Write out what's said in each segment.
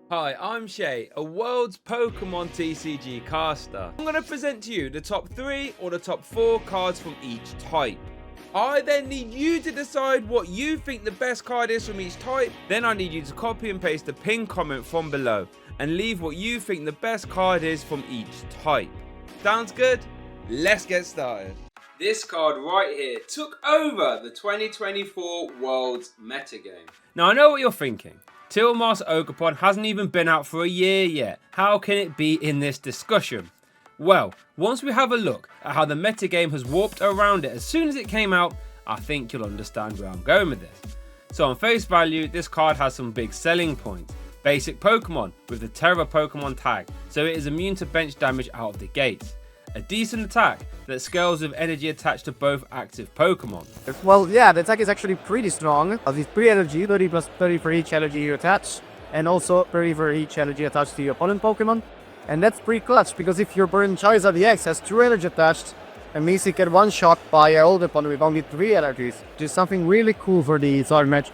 Hi, I'm Shay, a world's Pokemon TCG caster. I'm going to present to you the top 3 or the top 4 cards from each type. I then need you to decide what you think the best card is from each type. Then I need you to copy and paste the pinned comment from below and leave what you think the best card is from each type. Sounds good? Let's get started. This card right here took over the 2024 World's metagame. Now I know what you're thinking. Teal Mask Ogerpon hasn't even been out for a year yet. How can it be in this discussion? Well, once we have a look at how the metagame has warped around it as soon as it came out, I think you'll understand where I'm going with this. So on face value, this card has some big selling points. Basic Pokemon with the Terra Pokemon tag, so it is immune to bench damage out of the gates. A decent attack that scales with energy attached to both active Pokemon. Well, yeah, the attack is actually pretty strong. It's 3 energy, 30 plus 30 for each energy you attach, and also 30 for each energy attached to your opponent Pokemon. And that's pretty clutch, because if your opponent Charizard-EX has 2 energy attached, it means you get one shot by your old opponent with only 3 energies, which is something really cool for the Zard match.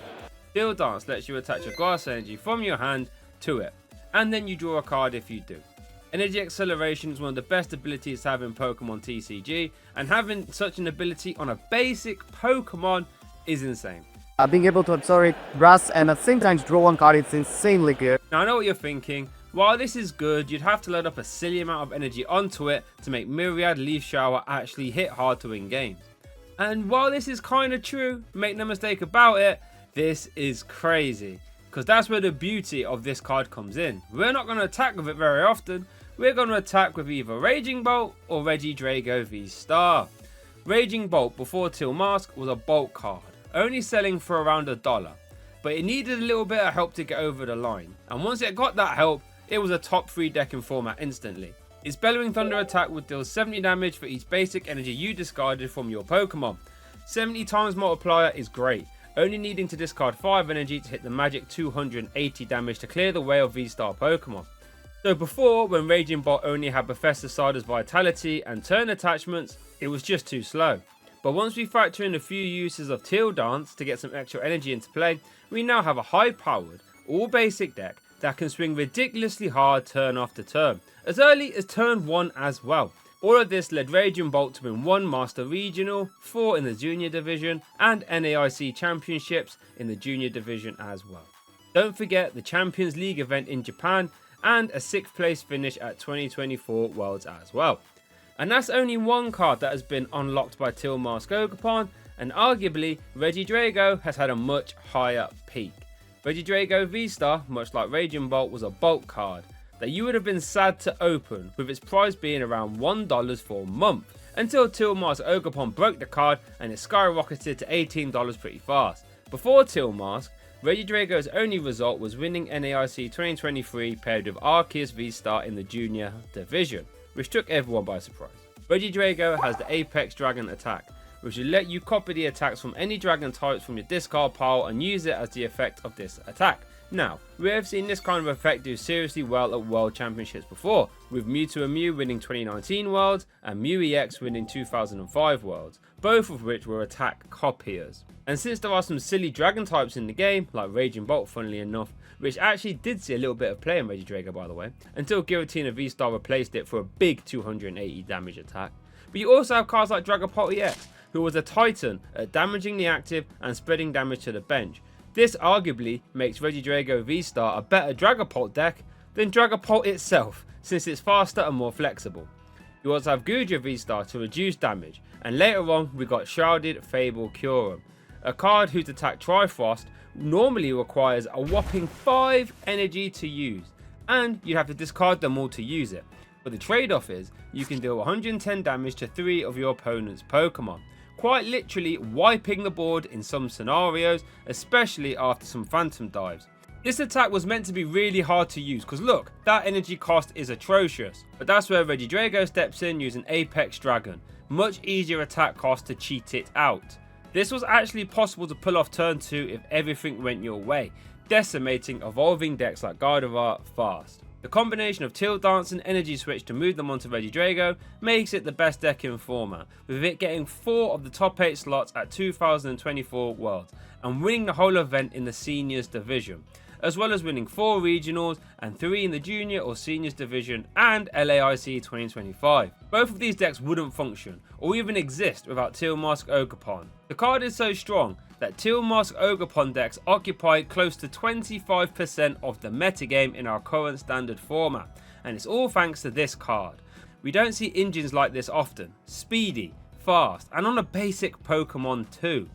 Steel Dance lets you attach a grass energy from your hand to it, and then you draw a card if you do. Energy Acceleration is one of the best abilities to have in Pokemon TCG, and having such an ability on a basic Pokemon is insane. Being able to absorb grass and at the same time draw one card is insanely good. Now I know what you're thinking. While this is good, you'd have to load up a silly amount of energy onto it to make Myriad Leaf Shower actually hit hard to win games. And while this is kind of true, make no mistake about it, this is crazy. Because that's where the beauty of this card comes in. We're not going to attack with it very often. We're going to attack with either Raging Bolt or Regidrago VSTAR. Raging Bolt before Teal Mask was a bulk card, only selling for around $1, but it needed a little bit of help to get over the line, and once it got that help, it was a top 3 deck in format instantly. Its Bellowing Thunder attack would deal 70 damage for each basic energy you discarded from your Pokemon. 70 times multiplier is great, only needing to discard 5 energy to hit the magic 280 damage to clear the way of V-Star Pokemon. So before, when Raging Bolt only had Professor Cider's Vitality and turn attachments, it was just too slow. But once we factor in a few uses of Teal Dance to get some extra energy into play, we now have a high-powered, all-basic deck that can swing ridiculously hard turn after turn, as early as turn 1 as well. All of this led Raging Bolt to win 1 Master Regional, 4 in the Junior Division, and NAIC Championships in the Junior Division as well. Don't forget the Champions League event in Japan, and a 6th place finish at 2024 Worlds as well. And that's only one card that has been unlocked by Teal Mask Ogerpon, and arguably Regidrago has had a much higher peak. Regidrago VSTAR, much like Raging Bolt, was a bulk card that you would have been sad to open, with its price being around $1 for a month, until Teal Mask Ogerpon broke the card and it skyrocketed to $18 pretty fast. Before Teal Mask, Regidrago's only result was winning NAIC 2023 paired with Arceus VSTAR in the Junior Division, which took everyone by surprise. Regidrago has the Apex Dragon attack, which will let you copy the attacks from any dragon types from your discard pile and use it as the effect of this attack. Now, we have seen this kind of effect do seriously well at World Championships before, with Mewtwo and Mew winning 2019 Worlds and Mew-EX winning 2005 Worlds, both of which were attack copiers. And since there are some silly dragon types in the game, like Raging Bolt funnily enough, which actually did see a little bit of play in Regidrago by the way, until Giratina VSTAR replaced it for a big 280 damage attack. But you also have cards like Dragapult-EX, who was a titan at damaging the active and spreading damage to the bench. This arguably makes Regidrago VSTAR a better Dragapult deck than Dragapult itself, since it's faster and more flexible. You also have Goodra VSTAR to reduce damage, and later on we got Shrouded Fable Curum, a card whose attack Trifrost normally requires a whopping 5 energy to use, and you have to discard them all to use it. But the trade-off is you can deal 110 damage to 3 of your opponent's Pokemon, quite literally wiping the board in some scenarios, especially after some Phantom Dives. This attack was meant to be really hard to use because look, that energy cost is atrocious, but that's where Regidrago steps in using Apex Dragon, much easier attack cost to cheat it out. This was actually possible to pull off turn 2 if everything went your way, decimating evolving decks like Gardevoir fast. The combination of Teal Dance and Energy Switch to move them onto Regidrago makes it the best deck in format, with it getting 4 of the top 8 slots at 2024 Worlds and winning the whole event in the Seniors Division. as well as winning 4 regionals and 3 in the junior or seniors division and LAIC 2025. Both of these decks wouldn't function or even exist without Teal Mask Ogerpon. The card is so strong that Teal Mask Ogerpon decks occupy close to 25% of the metagame in our current standard format, and it's all thanks to this card. We don't see engines like this often, speedy, fast, and on a basic Pokemon too.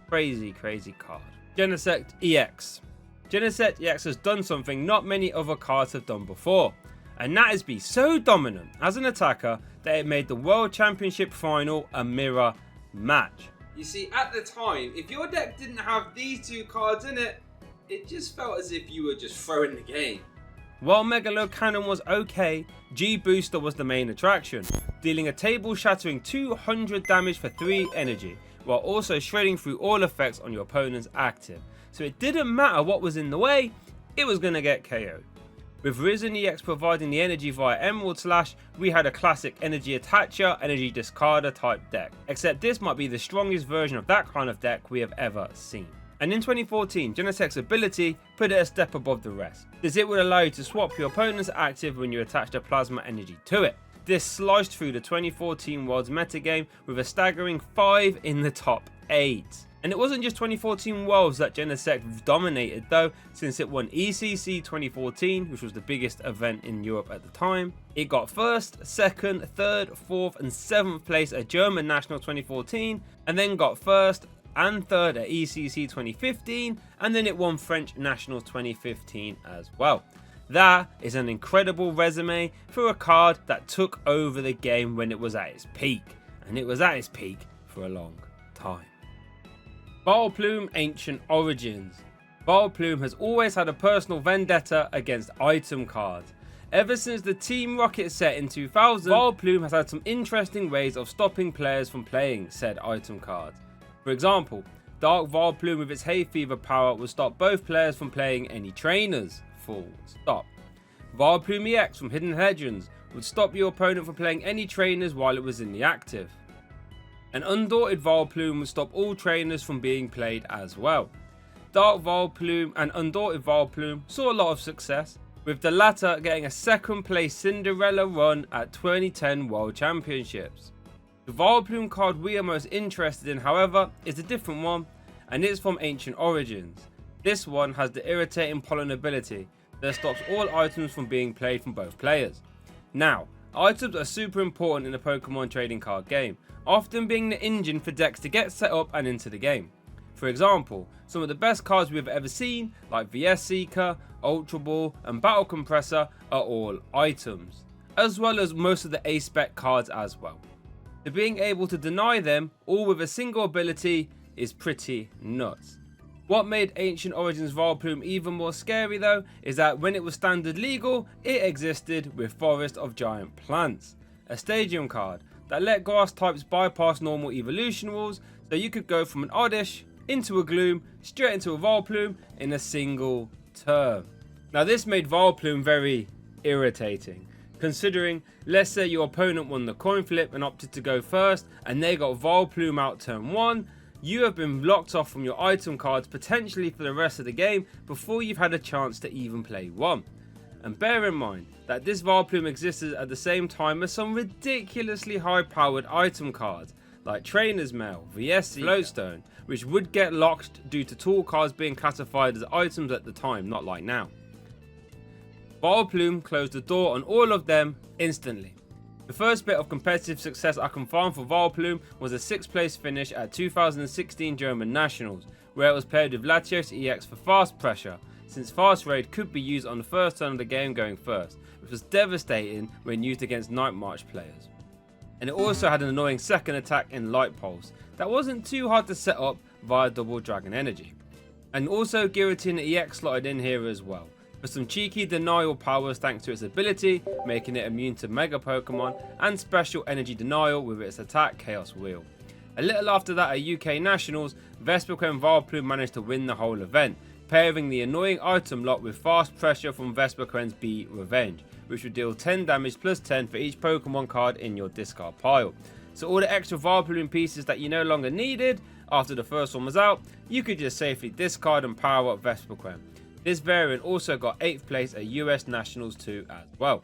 Crazy card. Genesect EX. Genesect EX has done something not many other cards have done before, and that is be so dominant as an attacker that it made the World Championship final a mirror match. You see, at the time, if your deck didn't have these 2 cards in it, it just felt as if you were just throwing the game. While Megalo Cannon was okay, G-Booster was the main attraction, dealing a table-shattering 200 damage for 3 energy, while also shredding through all effects on your opponent's active. So it didn't matter what was in the way, it was going to get KO'd. With Reshiram EX providing the energy via Emerald Slash, we had a classic energy attacher, energy discarder type deck, except this might be the strongest version of that kind of deck we have ever seen. And in 2014, Genesect's ability put it a step above the rest, as it would allow you to swap your opponent's active when you attach the plasma energy to it. This sliced through the 2014 Worlds metagame with a staggering 5 in the top 8. And it wasn't just 2014 Worlds that Genesect dominated though, since it won ECC 2014, which was the biggest event in Europe at the time. It got 1st, 2nd, 3rd, 4th and 7th place at German National 2014, and then got 1st and 3rd at ECC 2015, and then it won French Nationals 2015 as well. That is an incredible resume for a card that took over the game when it was at its peak, and it was at its peak for a long time. Vileplume Ancient Origins. Vileplume has always had a personal vendetta against item cards. Ever since the Team Rocket set in 2000, Vileplume has had some interesting ways of stopping players from playing said item cards. For example, Dark Vileplume with its Hay Fever power would stop both players from playing any trainers, full stop. Vileplume EX from Hidden Legends would stop your opponent from playing any trainers while it was in the active. An Undaunted Vileplume would stop all trainers from being played as well. Dark Vileplume and Undaunted Vileplume saw a lot of success, with the latter getting a 2nd place Cinderella run at 2010 World Championships. The Vileplume card we are most interested in, however, is a different one, and it's from Ancient Origins. This one has the Irritating Pollen ability that stops all items from being played from both players. Now, items are super important in the Pokemon trading card game, often being the engine for decks to get set up and into the game. For example, some of the best cards we have ever seen, like VS Seeker, Ultra Ball and Battle Compressor, are all items, as well as most of the A-Spec cards as well. So being able to deny them all with a single ability is pretty nuts. What made Ancient Origins Vileplume even more scary though is that when it was standard legal, it existed with Forest of Giant Plants, a stadium card that let grass types bypass normal evolution rules, so you could go from an Oddish into a Gloom straight into a Vileplume in a single turn. Now this made Vileplume very irritating, considering let's say your opponent won the coin flip and opted to go first and they got Vileplume out turn 1, you have been blocked off from your item cards potentially for the rest of the game before you've had a chance to even play one. And bear in mind that this Vileplume existed at the same time as some ridiculously high powered item cards like Trainer's Mail, VS Floatstone, which would get locked due to tool cards being classified as items at the time, not like now. Vileplume closed the door on all of them instantly. The first bit of competitive success I can find for Vileplume was a 6th place finish at 2016 German Nationals, where it was paired with Latios EX for fast pressure, since fast raid could be used on the first turn of the game going first, which was devastating when used against Night March players. And it also had an annoying second attack in Light Pulse that wasn't too hard to set up via Double Dragon Energy. And also Giratina EX slotted in here as well, for some cheeky denial powers thanks to its ability, making it immune to Mega Pokemon, and special energy denial with its attack Chaos Wheel. A little after that at UK Nationals, Vespiquen Vileplume managed to win the whole event, pairing the annoying item lock with fast pressure from Vespiquen's B Revenge, which would deal 10 damage plus 10 for each Pokemon card in your discard pile. So all the extra Vileplume pieces that you no longer needed after the first one was out, you could just safely discard and power up Vespiquen. This variant also got 8th place at US Nationals 2 as well,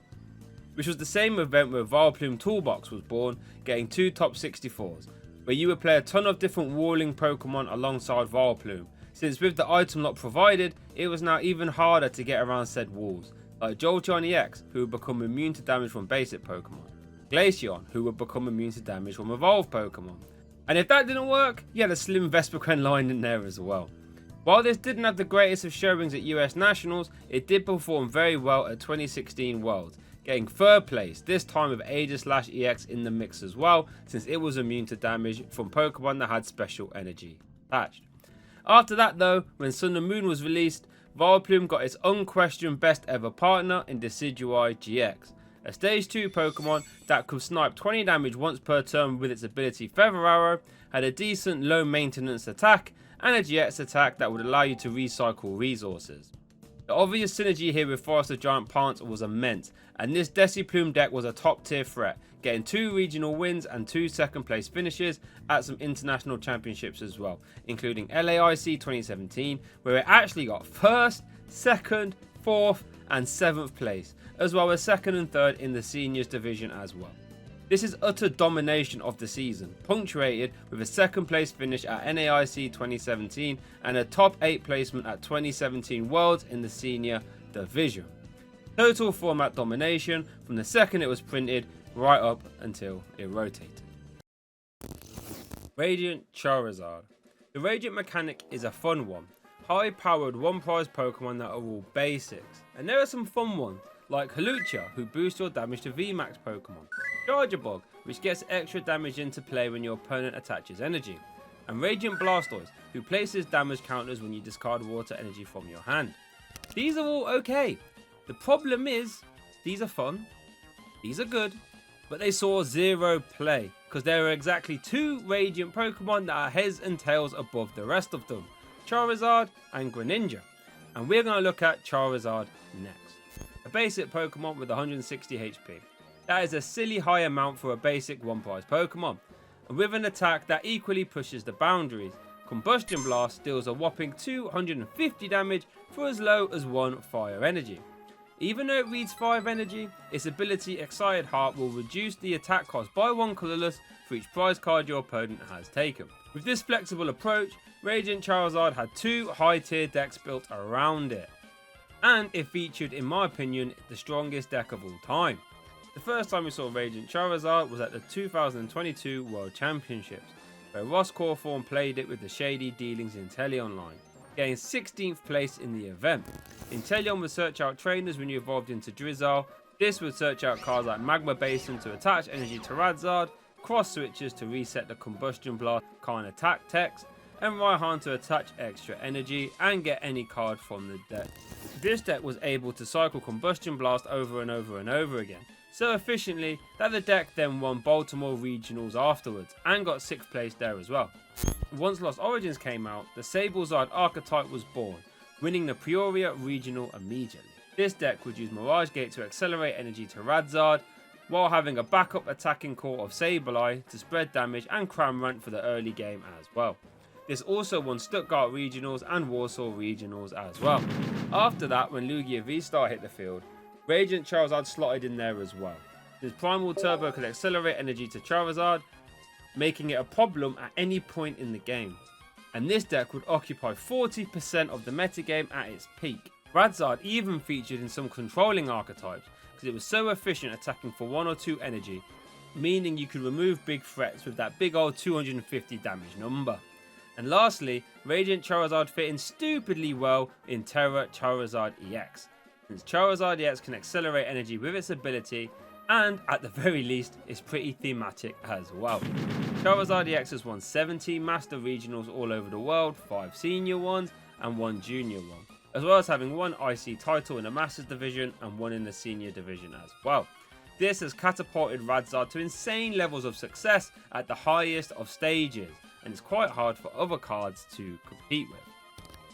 which was the same event where Vileplume Toolbox was born, getting 2 top 64s, where you would play a ton of different walling Pokemon alongside Vileplume, since with the item lot provided, it was now even harder to get around said walls, like Jolteon EX, who would become immune to damage from basic Pokemon, Glaceon, who would become immune to damage from evolved Pokemon, and if that didn't work, you had a slim Vespiquen line in there as well. While this didn't have the greatest of showings at US Nationals, it did perform very well at 2016 Worlds, getting 3rd place, this time with Aegislash-EX in the mix as well, since it was immune to damage from Pokemon that had special energy attached. After that though, when Sun and Moon was released, Vileplume got its unquestioned best ever partner in Decidueye-GX, a stage 2 Pokemon that could snipe 20 damage once per turn with its ability Feather Arrow, had a decent low maintenance attack, and a GX attack that would allow you to recycle resources. The obvious synergy here with Forest of Giant Plants was immense, and this Deciplume deck was a top tier threat, getting 2 regional wins and 2 second place finishes at some international championships as well, including LAIC 2017, where it actually got 1st, 2nd, 4th and 7th place, as well as 2nd and 3rd in the seniors division as well. This is utter domination of the season, punctuated with a 2nd place finish at NAIC 2017 and a top 8 placement at 2017 Worlds in the senior division. Total format domination from the second it was printed right up until it rotated. Radiant Charizard. The Radiant mechanic is a fun one. High powered one prize Pokemon that are all basics, and there are some fun ones like Hawlucha, who boosts your damage to VMAX Pokemon, Charjabug, which gets extra damage into play when your opponent attaches energy, and Radiant Blastoise, who places damage counters when you discard water energy from your hand. These are all okay. The problem is, these are fun, these are good, but they saw 0 play, because there are exactly 2 Radiant Pokemon that are heads and tails above the rest of them, Charizard and Greninja, and we're going to look at Charizard next. A basic Pokemon with 160 HP. That is a silly high amount for a basic one prize Pokemon, and with an attack that equally pushes the boundaries. Combustion Blast deals a whopping 250 damage for as low as 1 fire energy. Even though it reads 5 energy, its ability Excited Heart will reduce the attack cost by 1 colourless for each prize card your opponent has taken. With this flexible approach, Radiant Charizard had 2 high tier decks built around it, and it featured, in my opinion, the strongest deck of all time. The first time we saw Radiant Charizard was at the 2022 World Championships, where Ross Cawthorn played it with the shady dealings Inteleon line, getting 16th place in the event. Inteleon would search out trainers when you evolved into Drizzile. This would search out cards like Magma Basin to attach energy to Radzard, cross switches to reset the Combustion Blast kind attack text, and Raihan to attach extra energy and get any card from the deck. This deck was able to cycle Combustion Blast over and over and over again, so efficiently that the deck then won Baltimore Regionals afterwards and got 6th place there as well. Once Lost Origins came out, the Sablezard archetype was born, winning the Peoria Regional immediately. This deck would use Mirage Gate to accelerate energy to Radzard, while having a backup attacking core of Sableye to spread damage and Cramorant for the early game as well. This also won Stuttgart Regionals and Warsaw Regionals as well. After that, when Lugia VSTAR hit the field, Radiant Charizard slotted in there as well. This Primal Turbo could accelerate energy to Charizard, making it a problem at any point in the game. And this deck would occupy 40% of the metagame at its peak. Radzard even featured in some controlling archetypes because it was so efficient attacking for 1 or 2 energy, meaning you could remove big threats with that big old 250 damage number. And lastly, Radiant Charizard fit in stupidly well in Terra Charizard EX, since Charizard EX can accelerate energy with its ability, and at the very least is pretty thematic as well. Charizard EX has won 17 Master Regionals all over the world, 5 senior ones and 1 junior one, as well as having 1 IC title in the Masters division and 1 in the senior division as well. This has catapulted Radzard to insane levels of success at the highest of stages, and it's quite hard for other cards to compete with.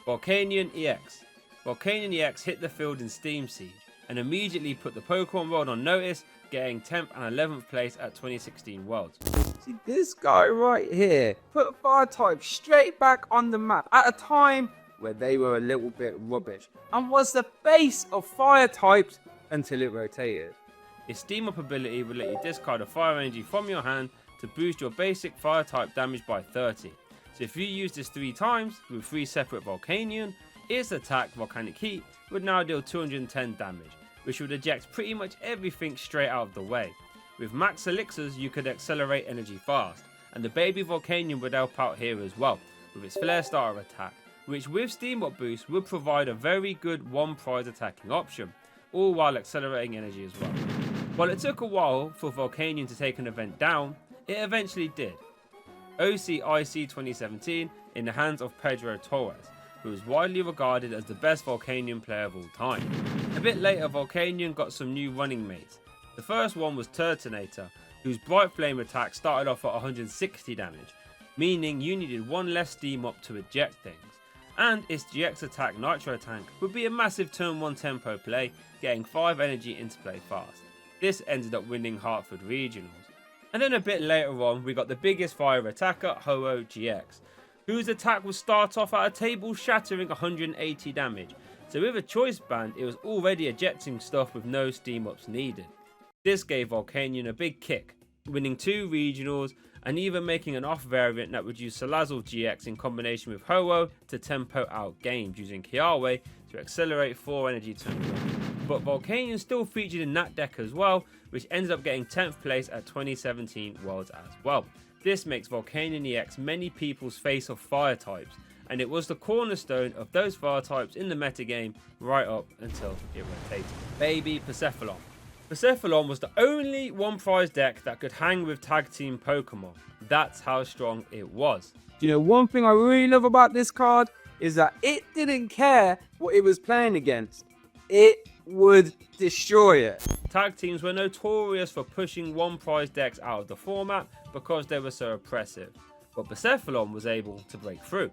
Volcanion EX. Volcanion EX hit the field in Steam Siege and immediately put the Pokemon world on notice, getting 10th and 11th place at 2016 Worlds. See, this guy right here put fire type straight back on the map at a time where they were a little bit rubbish and was the base of fire types until it rotated. Its steam up ability would let you discard a fire energy from your hand to boost your basic fire type damage by 30. So if you use this 3 times with 3 separate Volcanion, its attack, Volcanic Heat, would now deal 210 damage, which would eject pretty much everything straight out of the way. With max elixirs you could accelerate energy fast, and the baby Volcanion would help out here as well, with its Flare Starter attack, which with Steam Up boost would provide a very good one prize attacking option, all while accelerating energy as well. While it took a while for Volcanion to take an event down, it eventually did. OCIC 2017 in the hands of Pedro Torres, who is widely regarded as the best Volcanion player of all time. A bit later, Volcanion got some new running mates. The first one was Turtonator, whose Bright Flame attack started off at 160 damage, meaning you needed 1 less steam up to eject things. And its GX attack Nitro Tank would be a massive turn 1 tempo play, getting 5 energy into play fast. This ended up winning Hartford Regionals. And then a bit later on, we got the biggest fire attacker, Ho-Oh-GX, whose attack would start off at a table shattering 180 damage. So with a choice band, it was already ejecting stuff with no steam ups needed. This gave Volcanion a big kick, winning 2 regionals and even making an off variant that would use Salazzle-GX in combination with Ho-Oh to tempo out games using Kiawe to accelerate 4 energy turn 1. But Volcanion still featured in that deck as well, which ended up getting 10th place at 2017 Worlds as well. This makes Volcanion EX many people's face of fire types, and it was the cornerstone of those fire types in the metagame right up until it rotated. Baby Blacephalon. Blacephalon was the only one prize deck that could hang with tag team Pokemon. That's how strong it was. You know, one thing I really love about this card is that it didn't care what it was playing against. It would destroy it. Tag teams were notorious for pushing one prize decks out of the format because they were so oppressive, but Blacephalon was able to break through.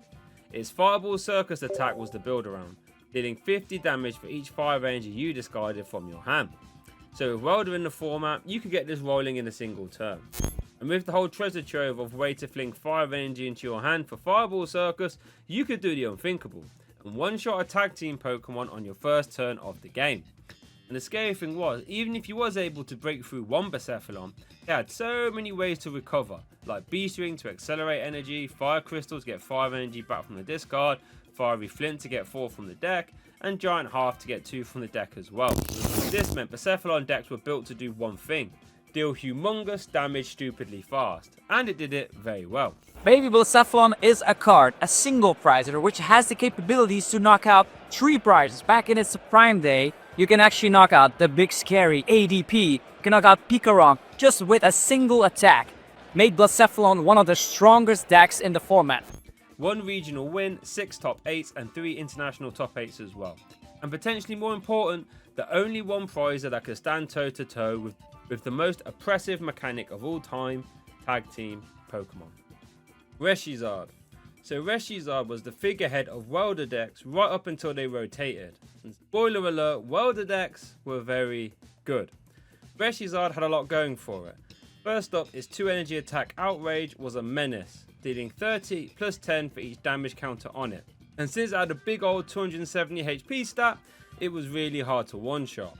Its Fireball Circus attack was the build around, dealing 50 damage for each fire energy you discarded from your hand. So with Welder in the format, you could get this rolling in a single turn. And with the whole treasure trove of way to fling fire energy into your hand for Fireball Circus, you could do the unthinkable and one-shot a tag team Pokemon on your first turn of the game. And the scary thing was, even if you was able to break through one Blacephalon, it had so many ways to recover, like Beast Ring to accelerate energy, Fire Crystal to get 5 energy back from the discard, Fiery Flint to get 4 from the deck, and Giant Half to get 2 from the deck as well. This meant Blacephalon decks were built to do one thing: deal humongous damage stupidly fast, and it did it very well. Baby Blacephalon is a card, a single prizer, which has the capabilities to knock out 3 prizes. Back in its prime day, you can actually knock out the big scary ADP, you can knock out Pikachu just with a single attack. Made Blacephalon one of the strongest decks in the format. 1 regional win, 6 top 8s and 3 international top 8s as well. And potentially more important, the only one prizer that could stand toe to toe with the most oppressive mechanic of all time, tag team Pokemon. Reshiram. So Reshiram was the figurehead of Welder decks right up until they rotated. And spoiler alert, Welder decks were very good. Reshiram had a lot going for it. First up, its 2 energy attack Outrage was a menace, dealing 30 plus 10 for each damage counter on it. And since it had a big old 270 HP stat, it was really hard to one-shot.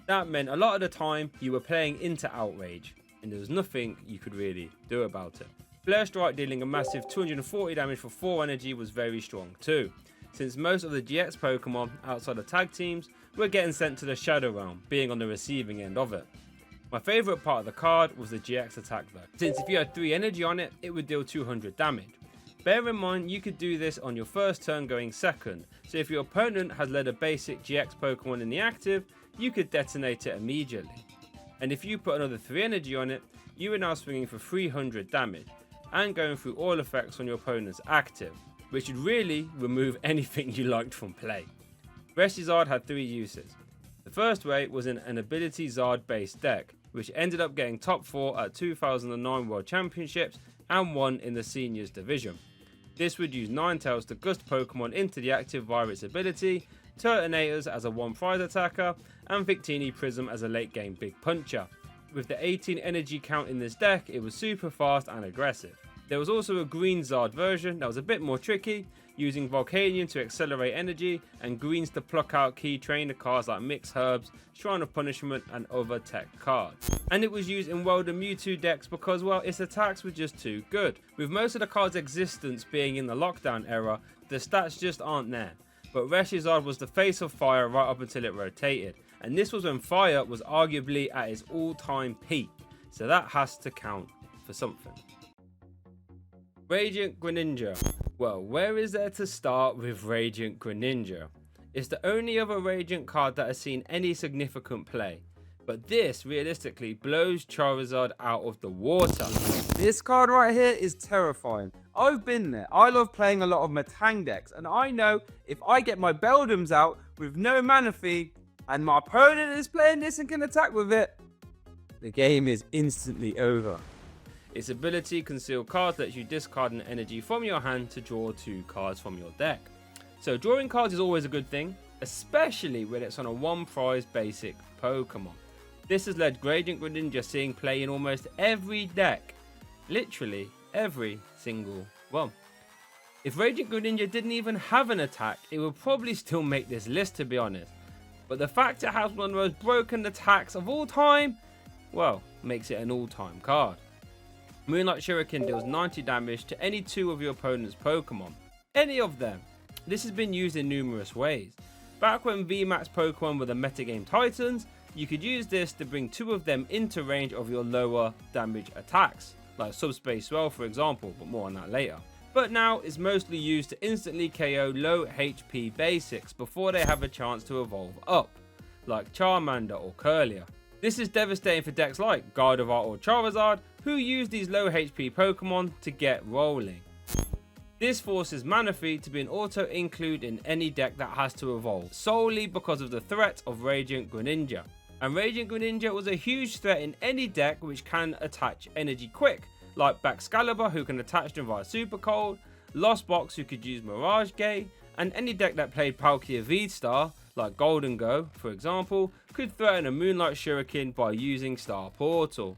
That meant a lot of the time you were playing into Outrage, and there was nothing you could really do about it. Flare Strike dealing a massive 240 damage for 4 energy was very strong too, since most of the GX Pokemon outside of tag teams were getting sent to the Shadow Realm, being on the receiving end of it. My favourite part of the card was the GX attack though, since if you had 3 energy on it, it would deal 200 damage. Bear in mind you could do this on your first turn going second, so if your opponent has led a basic GX Pokemon in the active, you could detonate it immediately. And if you put another 3 energy on it, you are now swinging for 300 damage, and going through all effects on your opponent's active, which would really remove anything you liked from play. Reshiram had 3 uses. The first way was in an ability Zard based deck, which ended up getting top 4 at 2009 World Championships and 1 in the Seniors division. This would use Ninetales to gust Pokemon into the active via its ability, Turtonators as a 1 prize attacker, and Victini Prism as a late game big puncher. With the 18 energy count in this deck, it was super fast and aggressive. There was also a green Zard version that was a bit more tricky, using Volcanion to accelerate energy and greens to pluck out key trainer cards like Mixed Herbs, Shrine of Punishment and other tech cards. And it was used in World and Mewtwo decks because, well, its attacks were just too good. With most of the cards' existence being in the lockdown era, the stats just aren't there. But Reshiram was the face of fire right up until it rotated, and this was when fire was arguably at its all-time peak, so that has to count for something. Radiant Greninja. Well, where is there to start with Radiant Greninja? It's the only other Radiant card that has seen any significant play, but this realistically blows Charizard out of the water. This card right here is terrifying. I've been there. I love playing a lot of Metang decks, and I know if I get my Beldums out with no mana fee, and my opponent is playing this and can attack with it, the game is instantly over. Its ability Conceal Cards lets you discard an energy from your hand to draw 2 cards from your deck. So drawing cards is always a good thing, especially when it's on a 1 prize basic Pokemon. This has led Radiant Greninja seeing play in almost every deck, literally every single one. If Radiant Greninja didn't even have an attack, it would probably still make this list, to be honest. But the fact it has one of the most broken attacks of all time, well, makes it an all-time card. Moonlight Shuriken deals 90 damage to any 2 of your opponent's Pokemon. Any of them. This has been used in numerous ways. Back when VMAX Pokemon were the metagame titans, you could use this to bring 2 of them into range of your lower damage attacks, like Subspace Swell for example, but more on that later. But now it's mostly used to instantly KO low HP basics before they have a chance to evolve up, like Charmander or Kirlia. This is devastating for decks like Gardevoir or Charizard, who use these low HP Pokemon to get rolling. This forces Manaphy to be an auto include in any deck that has to evolve, solely because of the threat of Radiant Greninja. And Radiant Greninja was a huge threat in any deck which can attach energy quick, like Baxcalibur who can attach them via Super Cold, Lost Box who could use Mirage Gate, and any deck that played Palkia-VSTAR, like Golden Go for example, could threaten a Moonlight Shuriken by using Star Portal.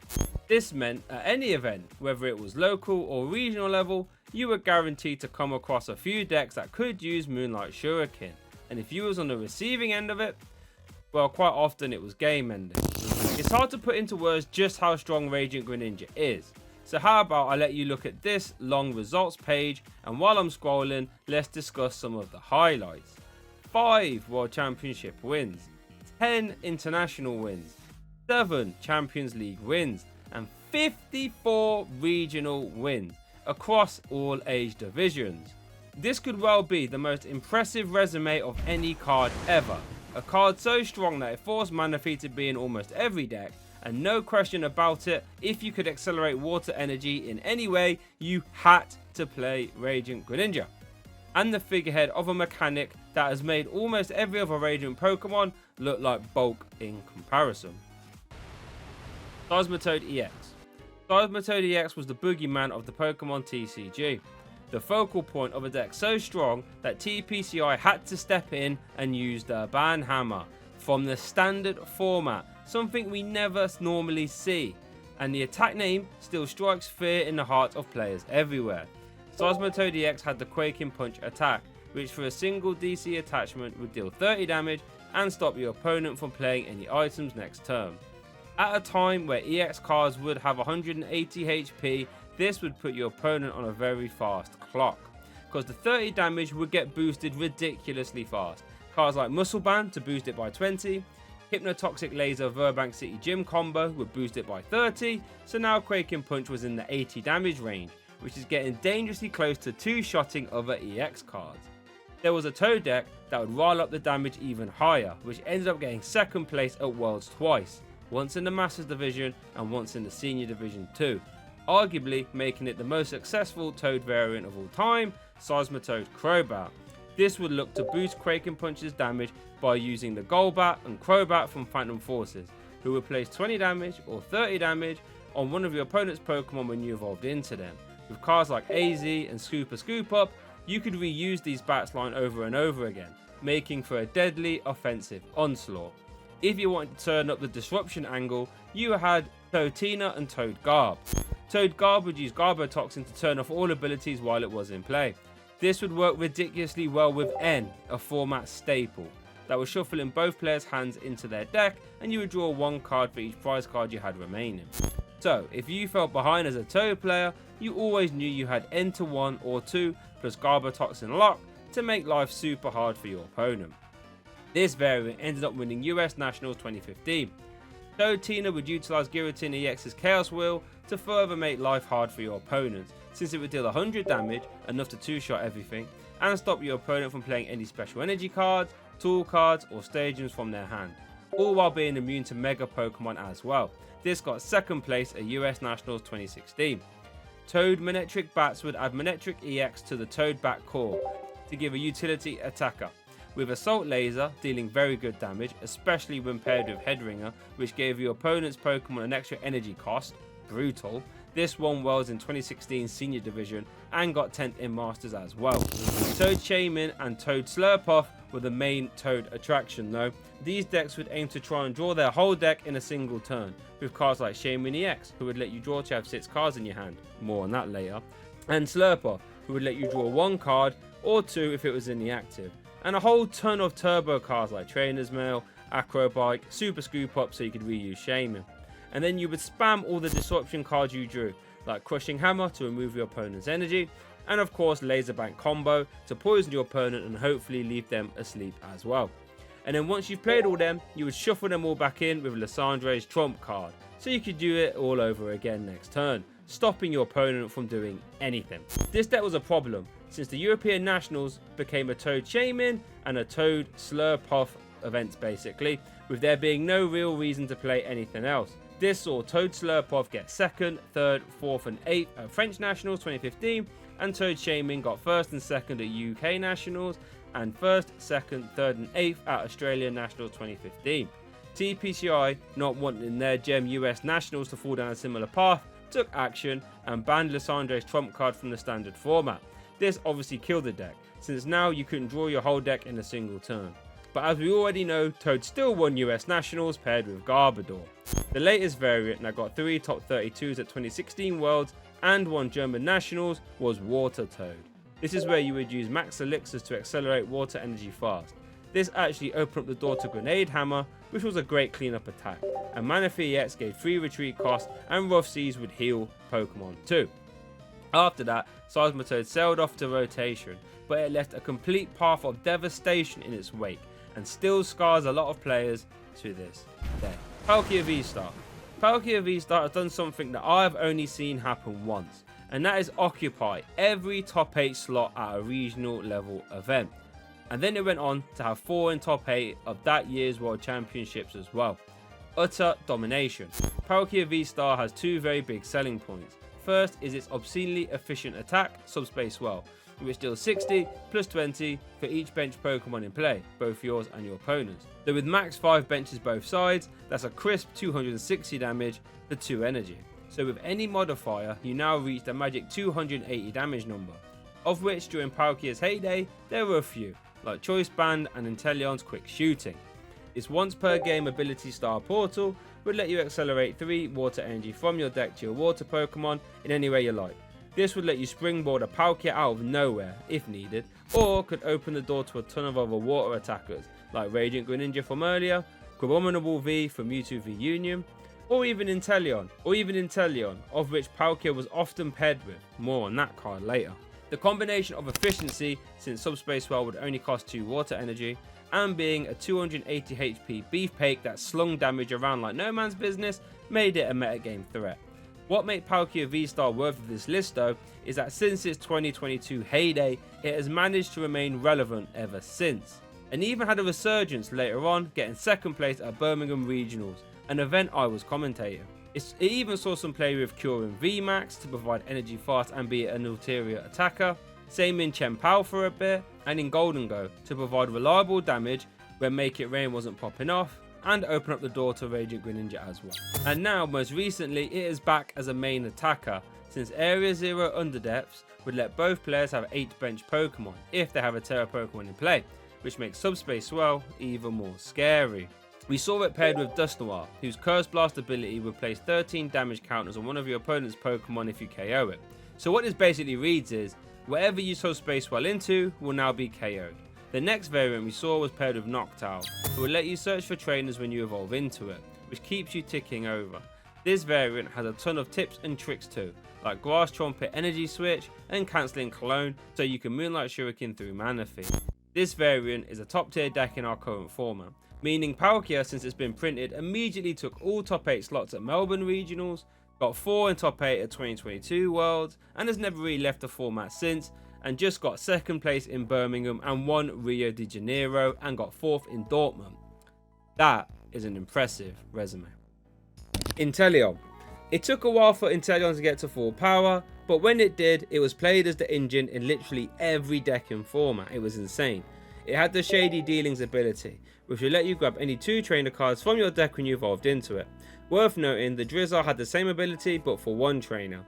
This meant at any event, whether it was local or regional level, you were guaranteed to come across a few decks that could use Moonlight Shuriken, and if you was on the receiving end of it, well, quite often it was game ending. It's hard to put into words just how strong Radiant Greninja is, so how about I let you look at this long results page, and while I'm scrolling, let's discuss some of the highlights. 5 World Championship wins, 10 International wins, 7 Champions League wins, and 54 regional wins across all age divisions. This could well be the most impressive resume of any card ever. A card so strong that it forced Manaphy to be in almost every deck, and no question about it, if you could accelerate water energy in any way, you had to play Radiant Greninja. And the figurehead of a mechanic that has made almost every other Radiant Pokemon look like bulk in comparison. Seismitoad-EX. Seismitoad-EX was the boogeyman of the Pokemon TCG. The focal point of a deck so strong that TPCI had to step in and use the Ban Hammer from the standard format, something we never normally see, and the attack name still strikes fear in the hearts of players everywhere. Seismitoad-EX had the Quaking Punch attack, which for a single DC attachment would deal 30 damage and stop your opponent from playing any items next turn. At a time where EX cards would have 180 HP, this would put your opponent on a very fast clock, because the 30 damage would get boosted ridiculously fast. Cards like Muscle Band to boost it by 20, Hypnotoxic Laser Verbank City Gym combo would boost it by 30, so now Quaking Punch was in the 80 damage range, which is getting dangerously close to 2-shotting other EX cards. There was a Toad deck that would rile up the damage even higher, which ended up getting second place at Worlds twice, once in the Masters division and once in the Senior division too, arguably making it the most successful Toad variant of all time, Seismitoad Crobat. This would look to boost Quaking Punch's damage by using the Golbat and Crobat from Phantom Forces, who would place 20 damage or 30 damage on one of your opponent's Pokemon when you evolved into them. With cards like AZ and Scooper Scoop Up, you could reuse these bats line over and over again, making for a deadly offensive onslaught. If you wanted to turn up the disruption angle, you had Toadina and Toad Garb. Toad Garb would use Garbotoxin to turn off all abilities while it was in play. This would work ridiculously well with N, a format staple, that would shuffle in both players' hands into their deck, and you would draw one card for each prize card you had remaining. So, if you felt behind as a Toad player, you always knew you had N to 1 or 2 plus Garbotoxin lock to make life super hard for your opponent. This variant ended up winning US Nationals 2015. Toad Tina would utilise Giratina EX's Chaos Wheel to further make life hard for your opponents, since it would deal 100 damage, enough to two-shot everything, and stop your opponent from playing any special energy cards, tool cards or stadiums from their hand, all while being immune to Mega Pokemon as well. This got second place at US Nationals 2016. Toad Manectric Bats would add Manectric EX to the Toad Bat core to give a utility attacker, with Assault Laser dealing very good damage, especially when paired with Headringer, which gave your opponent's Pokemon an extra energy cost. Brutal. This won Worlds in 2016 Senior Division and got 10th in Masters as well. Toad Shaymin and Toad Slurpuff were the main Toad attraction though. These decks would aim to try and draw their whole deck in a single turn, with cards like Shaymin-EX, who would let you draw to have 6 cards in your hand, more on that later, and Slurpuff, who would let you draw 1 card or 2 if it was in the active, and a whole ton of turbo cards like Trainer's Mail, Acrobike, Super Scoop Up so you could reuse Shaymin. And then you would spam all the disruption cards you drew, like Crushing Hammer to remove your opponent's energy, and of course Laser Bank Combo to poison your opponent and hopefully leave them asleep as well. And then once you've played all them, you would shuffle them all back in with Lissandre's Trump card, so you could do it all over again next turn, stopping your opponent from doing anything. This deck was a problem, since the European Nationals became a Toad Shaymin and a Toad Slurpuff events basically, with there being no real reason to play anything else. This saw Toad Slurpuff get 2nd, 3rd, 4th and 8th at French Nationals 2015, and Toad Shaymin got 1st and 2nd at UK Nationals, and 1st, 2nd, 3rd and 8th at Australian Nationals 2015. TPCI, not wanting their gem US Nationals to fall down a similar path, took action and banned Lissandre's Trump card from the standard format. This obviously killed the deck, since now you couldn't draw your whole deck in a single turn. But as we already know, Toad still won US Nationals paired with Garbodor. The latest variant that got 3 top 32s at 2016 Worlds and won German Nationals was Water Toad. This is where you would use max elixirs to accelerate water energy fast. This actually opened up the door to Grenade Hammer, which was a great cleanup attack, and Manaphy-EX gave 3 retreat cost, and Rough Seas would heal Pokemon too. After that, Seismitoad sailed off to rotation, but it left a complete path of devastation in its wake, and still scars a lot of players to this day. Palkia-VSTAR. Palkia-VSTAR has done something that I've only seen happen once, and that is occupy every top 8 slot at a regional level event. And then it went on to have 4 in top 8 of that year's World Championships as well. Utter domination. Palkia-VSTAR has 2 very big selling points. First is its obscenely efficient attack, Subspace Swell, which deals 60 plus 20 for each bench Pokemon in play, both yours and your opponent's. Though with max 5 benches both sides, that's a crisp 260 damage for 2 energy. So with any modifier, you now reach the magic 280 damage number, of which during Palkia's heyday, there were a few, like Choice Band and Inteleon's Quick Shooting. Its once per game ability Star Portal would let you accelerate 3 water energy from your deck to your water Pokemon in any way you like. This would let you springboard a Palkia out of nowhere if needed, or could open the door to a ton of other water attackers like Radiant Greninja from earlier, Abominable V from Mewtwo-V Union, or even Inteleon, of which Palkia was often paired with. More on that card later. The combination of efficiency, since Subspace Swell would only cost 2 water energy, and being a 280 HP beefcake that slung damage around like no man's business, made it a metagame threat. What made Palkia-VSTAR worthy of this list though, is that since its 2022 heyday, it has managed to remain relevant ever since, and even had a resurgence later on, getting 2nd place at Birmingham Regionals, an event I was commentating. It even saw some play with Kyurem VMAX to provide energy fast and be an ulterior attacker, same in Chien-Pao for a bit, and in Golden Go to provide reliable damage when Make It Rain wasn't popping off, and open up the door to Radiant Greninja as well. And now, most recently, it is back as a main attacker, since Area 0 Underdepths would let both players have 8 bench Pokemon if they have a Terra Pokemon in play, which makes Subspace Swell even more scary. We saw it paired with Dusknoir, whose Curse Blast ability would place 13 damage counters on one of your opponent's Pokemon if you KO it. So what this basically reads is, whatever you sow Space Swell into will now be KO'd. The next variant we saw was paired with Noctowl, who will let you search for trainers when you evolve into it, which keeps you ticking over. This variant has a ton of tips and tricks too, like Grass Trumpet Energy Switch and cancelling Clone so you can Moonlight Shuriken through Manaphy. This variant is a top tier deck in our current format, meaning Palkia, since it's been printed, immediately took all top 8 slots at Melbourne Regionals, got 4 in top 8 at 2022 Worlds, and has never really left the format since, and just got 2nd place in Birmingham and won Rio de Janeiro and got 4th in Dortmund. That is an impressive resume. Inteleon. It took a while for Inteleon to get to full power, but when it did, it was played as the engine in literally every deck and format. It was insane. It had the Shady Dealings ability, which will let you grab any 2 trainer cards from your deck when you evolved into it. Worth noting, the Drizzle had the same ability but for 1 trainer.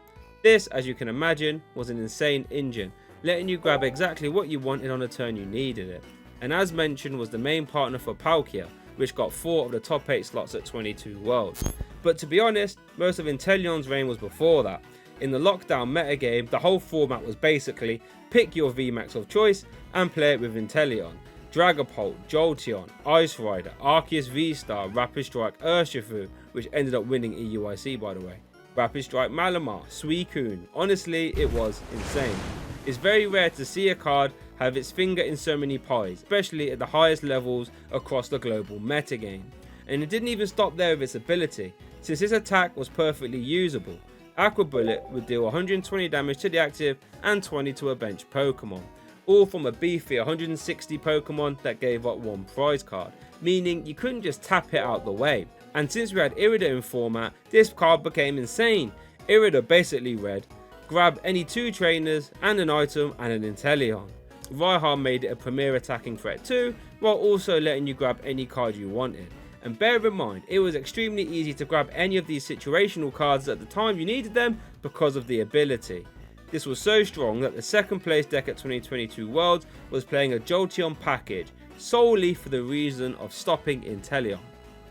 This, as you can imagine, was an insane engine, letting you grab exactly what you wanted on the turn you needed it. And as mentioned, was the main partner for Palkia, which got 4 of the top 8 slots at 22 Worlds. But to be honest, most of Inteleon's reign was before that. In the lockdown metagame, the whole format was basically pick your VMAX of choice and play it with Inteleon. Dragapult, Jolteon, Ice Rider, Arceus VSTAR, Rapid Strike Urshifu, which ended up winning EUIC by the way, Rapid Strike Malamar, Suicune. Honestly, it was insane. It's very rare to see a card have its finger in so many pies, especially at the highest levels across the global metagame. And it didn't even stop there with its ability, since its attack was perfectly usable. Aqua Bullet would deal 120 damage to the active and 20 to a bench Pokemon, all from a beefy 160 Pokemon that gave up 1 prize card, meaning you couldn't just tap it out the way. And since we had Irida in format, this card became insane. Irida basically read, grab any 2 trainers and an item and an Inteleon. Raihan made it a premier attacking threat too, while also letting you grab any card you wanted. And bear in mind, it was extremely easy to grab any of these situational cards at the time you needed them because of the ability. This was so strong that the 2nd place deck at 2022 Worlds was playing a Jolteon package solely for the reason of stopping Inteleon.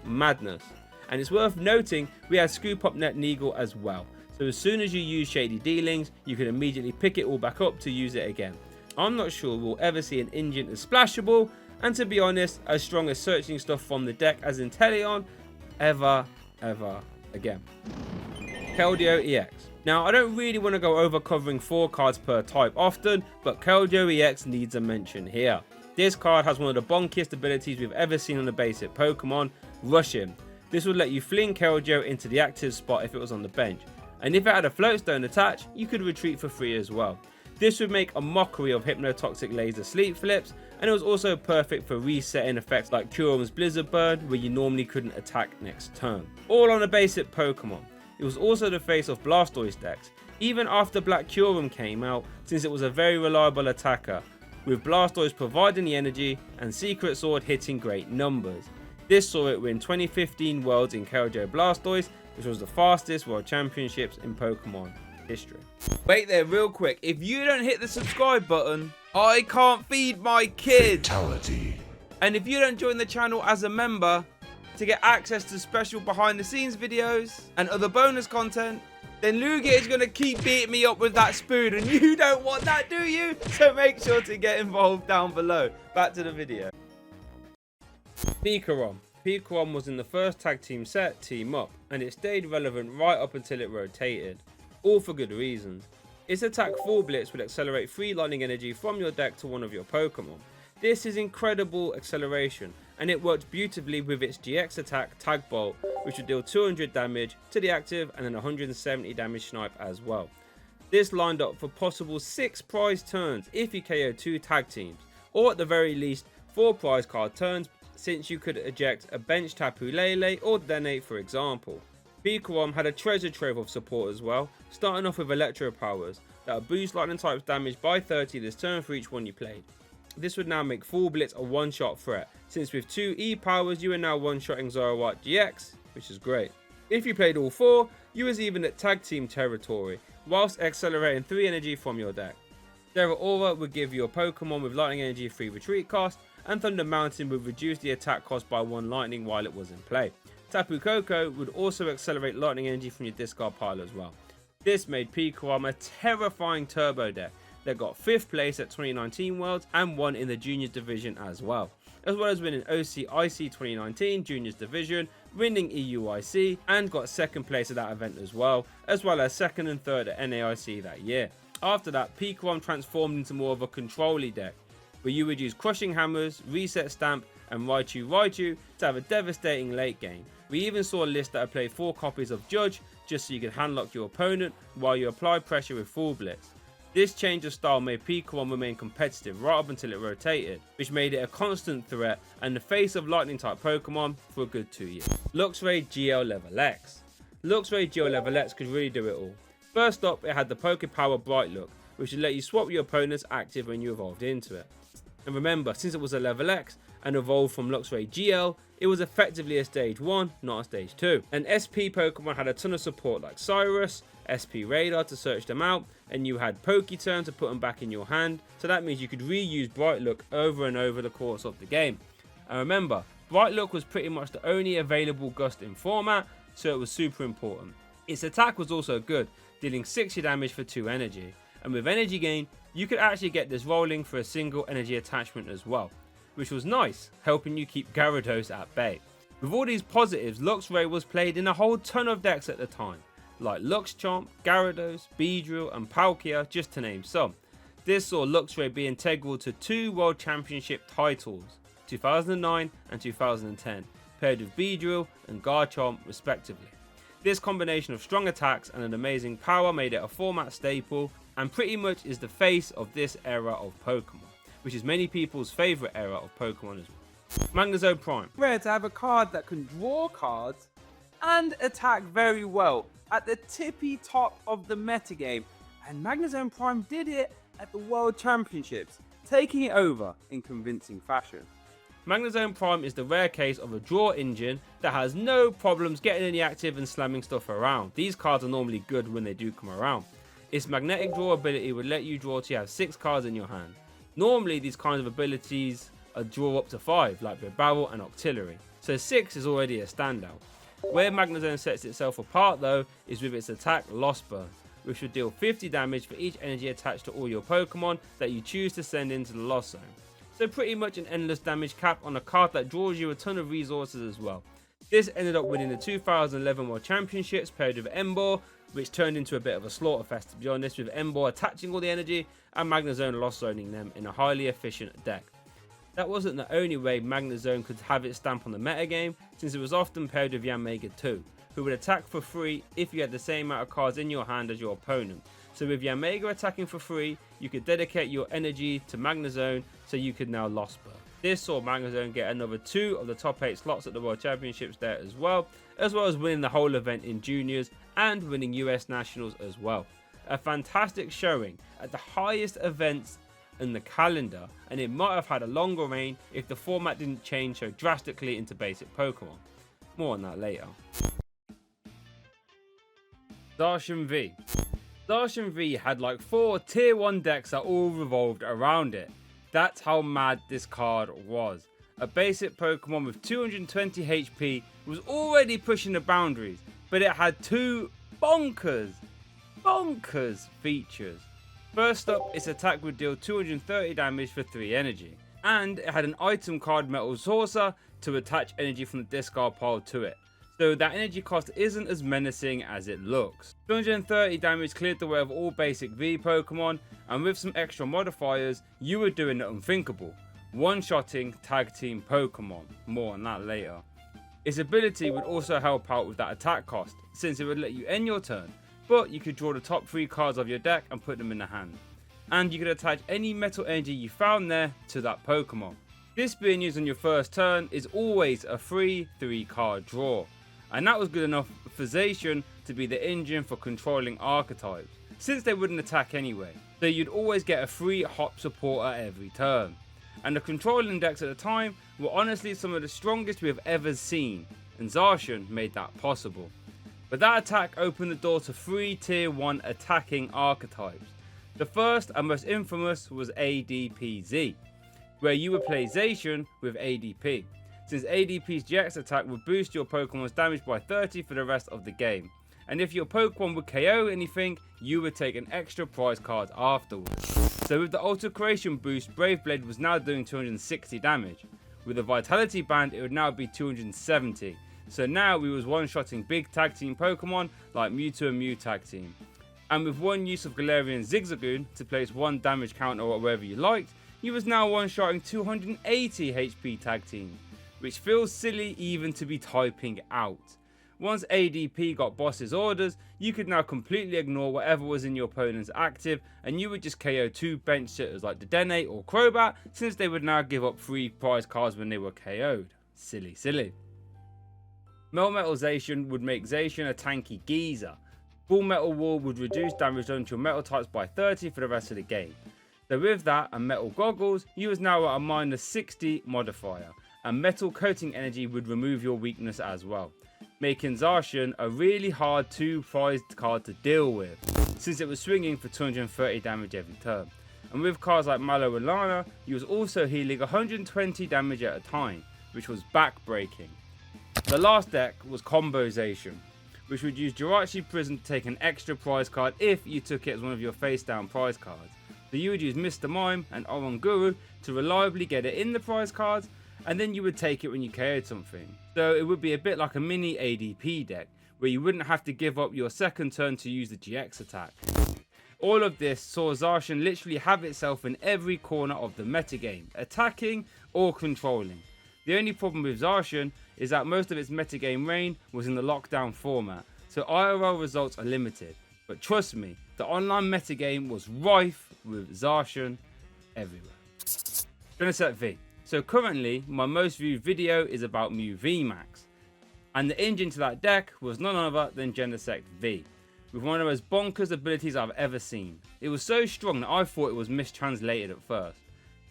Madness. And it's worth noting we had Scoop Up Net Neagle as well, so as soon as you use Shady Dealings you can immediately pick it all back up to use it again. I'm not sure we'll ever see an engine as splashable, and to be honest, as strong as searching stuff from the deck as Inteleon, ever again. Keldeo-EX. Now, I don't really want to go over covering 4 cards per type often, but Keldeo-EX needs a mention here. This card has one of the bonkiest abilities we've ever seen on a basic Pokemon, Rushing. This would let you fling Keldeo into the active spot if it was on the bench, and if it had a float stone attached, you could retreat for free as well. This would make a mockery of Hypnotoxic Laser Sleep Flips, and it was also perfect for resetting effects like Curum's Blizzard Burn, where you normally couldn't attack next turn. All on a basic Pokemon. It was also the face of Blastoise decks, even after Black Curum came out, since it was a very reliable attacker, with Blastoise providing the energy and Secret Sword hitting great numbers. This saw it win 2015 Worlds in Keldeo Blastoise, which was the fastest World Championships in Pokemon history. Wait there real quick, if you don't hit the subscribe button, I can't feed my kid. Fatality. And if you don't join the channel as a member to get access to special behind the scenes videos and other bonus content, then Lugia is going to keep beating me up with that spoon, and you don't want that, do you? So make sure to get involved down below. Back to the video. Pikarom. Pikarom was in the first tag team set, Team Up, and it stayed relevant right up until it rotated. All for good reasons. Its attack Full Blitz will accelerate 3 lightning energy from your deck to one of your Pokemon. This is incredible acceleration, and it worked beautifully with its GX attack Tag Bolt, which would deal 200 damage to the active and then 170 damage snipe as well. This lined up for possible 6 prize turns if you KO 2 tag teams, or at the very least 4 prize card turns, since you could eject a bench Tapu Lele or Dene for example. Pikarom had a treasure trove of support as well, starting off with Electro Powers that would boost lightning types damage by 30 this turn for each one you played. This would now make Full Blitz a one-shot threat, since with 2 E powers you are now one-shotting Zoroark-GX, which is great. If you played all 4, you was even at tag team territory, whilst accelerating 3 energy from your deck. Zeraora would give you a Pokemon with lightning energy free retreat cost, and Thunder Mountain would reduce the attack cost by 1 lightning while it was in play. Tapu Koko would also accelerate lightning energy from your discard pile as well. This made Pikachu a terrifying turbo deck that got 5th place at 2019 Worlds and won in the Juniors Division as well as winning OC/IC 2019 Juniors Division, winning EUIC, and got 2nd place at that event as well as 2nd and 3rd at NAIC that year. After that, Pikachu transformed into more of a control-y deck, where you would use Crushing Hammers, Reset Stamp, and Raichu to have a devastating late game. We even saw a list that would play 4 copies of Judge just so you could handlock your opponent while you apply pressure with Full Blitz. This change of style made Pikachu remain competitive right up until it rotated, which made it a constant threat and the face of lightning type Pokemon for a good 2 years. Luxray GL LV.X. Luxray GL LV.X could really do it all. First up, it had the Pokepower Bright look, which would let you swap your opponent's active when you evolved into it. And remember, since it was a level X and evolved from Luxray GL, it was effectively a stage 1, not a stage 2. And SP Pokemon had a ton of support like Cyrus, SP Radar to search them out, and you had Poketurn to put them back in your hand, so that means you could reuse Bright Look over and over the course of the game. And remember, Bright Look was pretty much the only available Gust in format, so it was super important. Its attack was also good, dealing 60 damage for 2 energy, and with energy gain, you could actually get this rolling for a single energy attachment as well, which was nice, helping you keep Gyarados at bay. With all these positives, Luxray was played in a whole ton of decks at the time, like Luxchomp, Gyarados, Beedrill and Palkia, just to name some. This saw Luxray be integral to 2 World Championship titles, 2009 and 2010, paired with Beedrill and Garchomp respectively. This combination of strong attacks and an amazing power made it a format staple, and pretty much is the face of this era of Pokemon, which is many people's favourite era of Pokemon as well. Magnezone Prime. Rare to have a card that can draw cards and attack very well at the tippy top of the metagame, and Magnezone Prime did it at the World Championships, taking it over in convincing fashion. Magnezone Prime is the rare case of a draw engine that has no problems getting any active and slamming stuff around. These cards are normally good when they do come around. Its magnetic draw ability would let you draw till you have 6 cards in your hand. Normally these kinds of abilities are draw up to 5, like with Barrel and Octillery, so 6 is already a standout. Where Magnezone sets itself apart though is with its attack Lost Burn, which would deal 50 damage for each energy attached to all your Pokemon that you choose to send into the Lost Zone. So pretty much an endless damage cap on a card that draws you a ton of resources as well. This ended up winning the 2011 World Championships paired with Emboar, which turned into a bit of a slaughterfest to be honest, with Emboar attaching all the energy and Magnezone Lost Zoning them in a highly efficient deck. That wasn't the only way Magnezone could have its stamp on the metagame, since it was often paired with Yanmega too, who would attack for free if you had the same amount of cards in your hand as your opponent. So with Yanmega attacking for free, you could dedicate your energy to Magnezone so you could now Lost Burn. This saw Magnezone get another 2 of the top 8 slots at the World Championships there as well as winning the whole event in Juniors and winning US Nationals as well. A fantastic showing at the highest events in the calendar, and it might have had a longer reign if the format didn't change so drastically into basic Pokemon. More on that later. Zacian V. Zacian V had like 4 tier 1 decks that all revolved around it. That's how mad this card was. A basic Pokemon with 220 HP was already pushing the boundaries, but it had 2 bonkers features. First up, its attack would deal 230 damage for 3 energy, and it had an item card Metal Saucer to attach energy from the discard pile to it, so that energy cost isn't as menacing as it looks. 230 damage cleared the way of all basic V Pokemon, and with some extra modifiers, you were doing the unthinkable, one-shotting tag team Pokemon. More on that later. Its ability would also help out with that attack cost, since it would let you end your turn, but you could draw the top 3 cards of your deck and put them in the hand. And you could attach any metal energy you found there to that Pokemon. This being used on your first turn is always a free 3-card draw. And that was good enough for Zacian to be the engine for controlling archetypes, since they wouldn't attack anyway. So you'd always get a free hop supporter every turn. And the controlling decks at the time were honestly some of the strongest we have ever seen, and Zacian made that possible. But that attack opened the door to 3 tier 1 attacking archetypes. The first and most infamous was ADPZ. where you would play Zacian with ADP, since ADP's GX attack would boost your Pokemon's damage by 30 for the rest of the game. And if your Pokemon would KO anything, you would take an extra prize card afterwards. So with the alteration boost, Brave Blade was now doing 260 damage. With the Vitality Band, it would now be 270. So now we was one-shotting big tag team Pokemon like Mewtwo and Mew tag team. And with one use of Galarian Zigzagoon to place one damage counter or wherever you liked, you was now one-shotting 280 HP tag team, which feels silly even to be typing out. Once ADP got boss's orders, you could now completely ignore whatever was in your opponent's active, and you would just KO 2 bench sitters like Dedenne or Crobat, since they would now give up 3 prize cards when they were KO'd. Silly, silly. Melmetal Zacian would make Zacian a tanky geezer. Full Metal Wall would reduce damage done to your metal types by 30 for the rest of the game. So with that and Metal Goggles, you was now at a minus 60 modifier, and Metal Coating Energy would remove your weakness as well, making Zacian a really hard 2 prized card to deal with, since it was swinging for 230 damage every turn. And with cards like Mallow and Lana, you was also healing 120 damage at a time, which was back-breaking. The last deck was Combo Zacian, which would use Jirachi Prison to take an extra prize card if you took it as one of your face-down prize cards. So you would use Mr. Mime and Oranguru to reliably get it in the prize cards, and then you would take it when you KO'd something. So it would be a bit like a mini ADP deck, where you wouldn't have to give up your second turn to use the GX attack. All of this saw Zacian literally have itself in every corner of the metagame, attacking or controlling. The only problem with Zacian is that most of its metagame reign was in the lockdown format, so IRL results are limited. But trust me, the online metagame was rife with Zacian everywhere. Genesect-V. So currently, my most viewed video is about Mew VMAX, and the engine to that deck was none other than Genesect-V, with one of the most bonkers abilities I've ever seen. It was so strong that I thought it was mistranslated at first.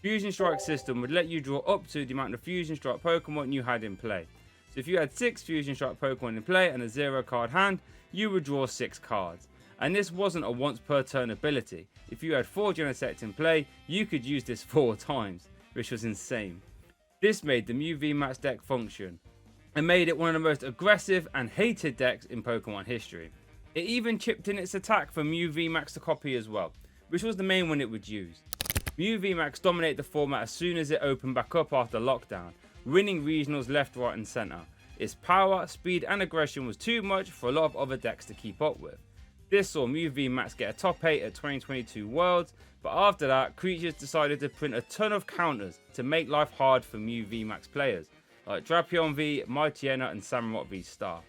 Fusion Strike system would let you draw up to the amount of Fusion Strike Pokemon you had in play. So if you had 6 Fusion Strike Pokemon in play and a 0 card hand, you would draw 6 cards. And this wasn't a once per turn ability. If you had 4 Genesect in play, you could use this 4 times, which was insane. This made the Mew VMAX deck function, and made it one of the most aggressive and hated decks in Pokemon history. It even chipped in its attack for Mew VMAX to copy as well, which was the main one it would use. Mew VMAX dominated the format as soon as it opened back up after lockdown, winning regionals left, right and centre. Its power, speed and aggression was too much for a lot of other decks to keep up with. This saw Mew VMAX get a top 8 at 2022 Worlds, but after that, creatures decided to print a ton of counters to make life hard for Mew VMAX players, like Drapion V, Mightyena and Samurott VSTAR.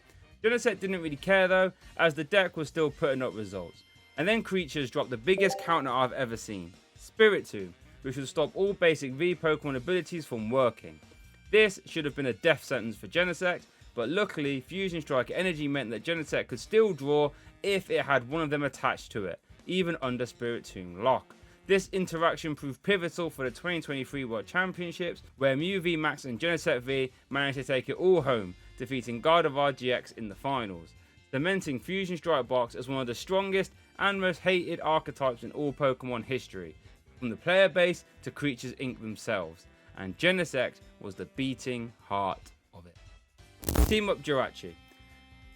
Genesect didn't really care though, as the deck was still putting up results. And then creatures dropped the biggest counter I've ever seen, Spiritomb, which would stop all basic V Pokemon abilities from working. This should have been a death sentence for Genesect, but luckily Fusion Strike Energy meant that Genesect could still draw if it had one of them attached to it, even under Spiritomb lock. This interaction proved pivotal for the 2023 World Championships, where Mew VMAX and Genesect-V managed to take it all home, defeating Garchomp in the finals, cementing Fusion Strike Box as one of the strongest and most hated archetypes in all Pokemon history, from the player base to Creatures Inc. themselves, and Genesect was the beating heart of it. Team Up Jirachi.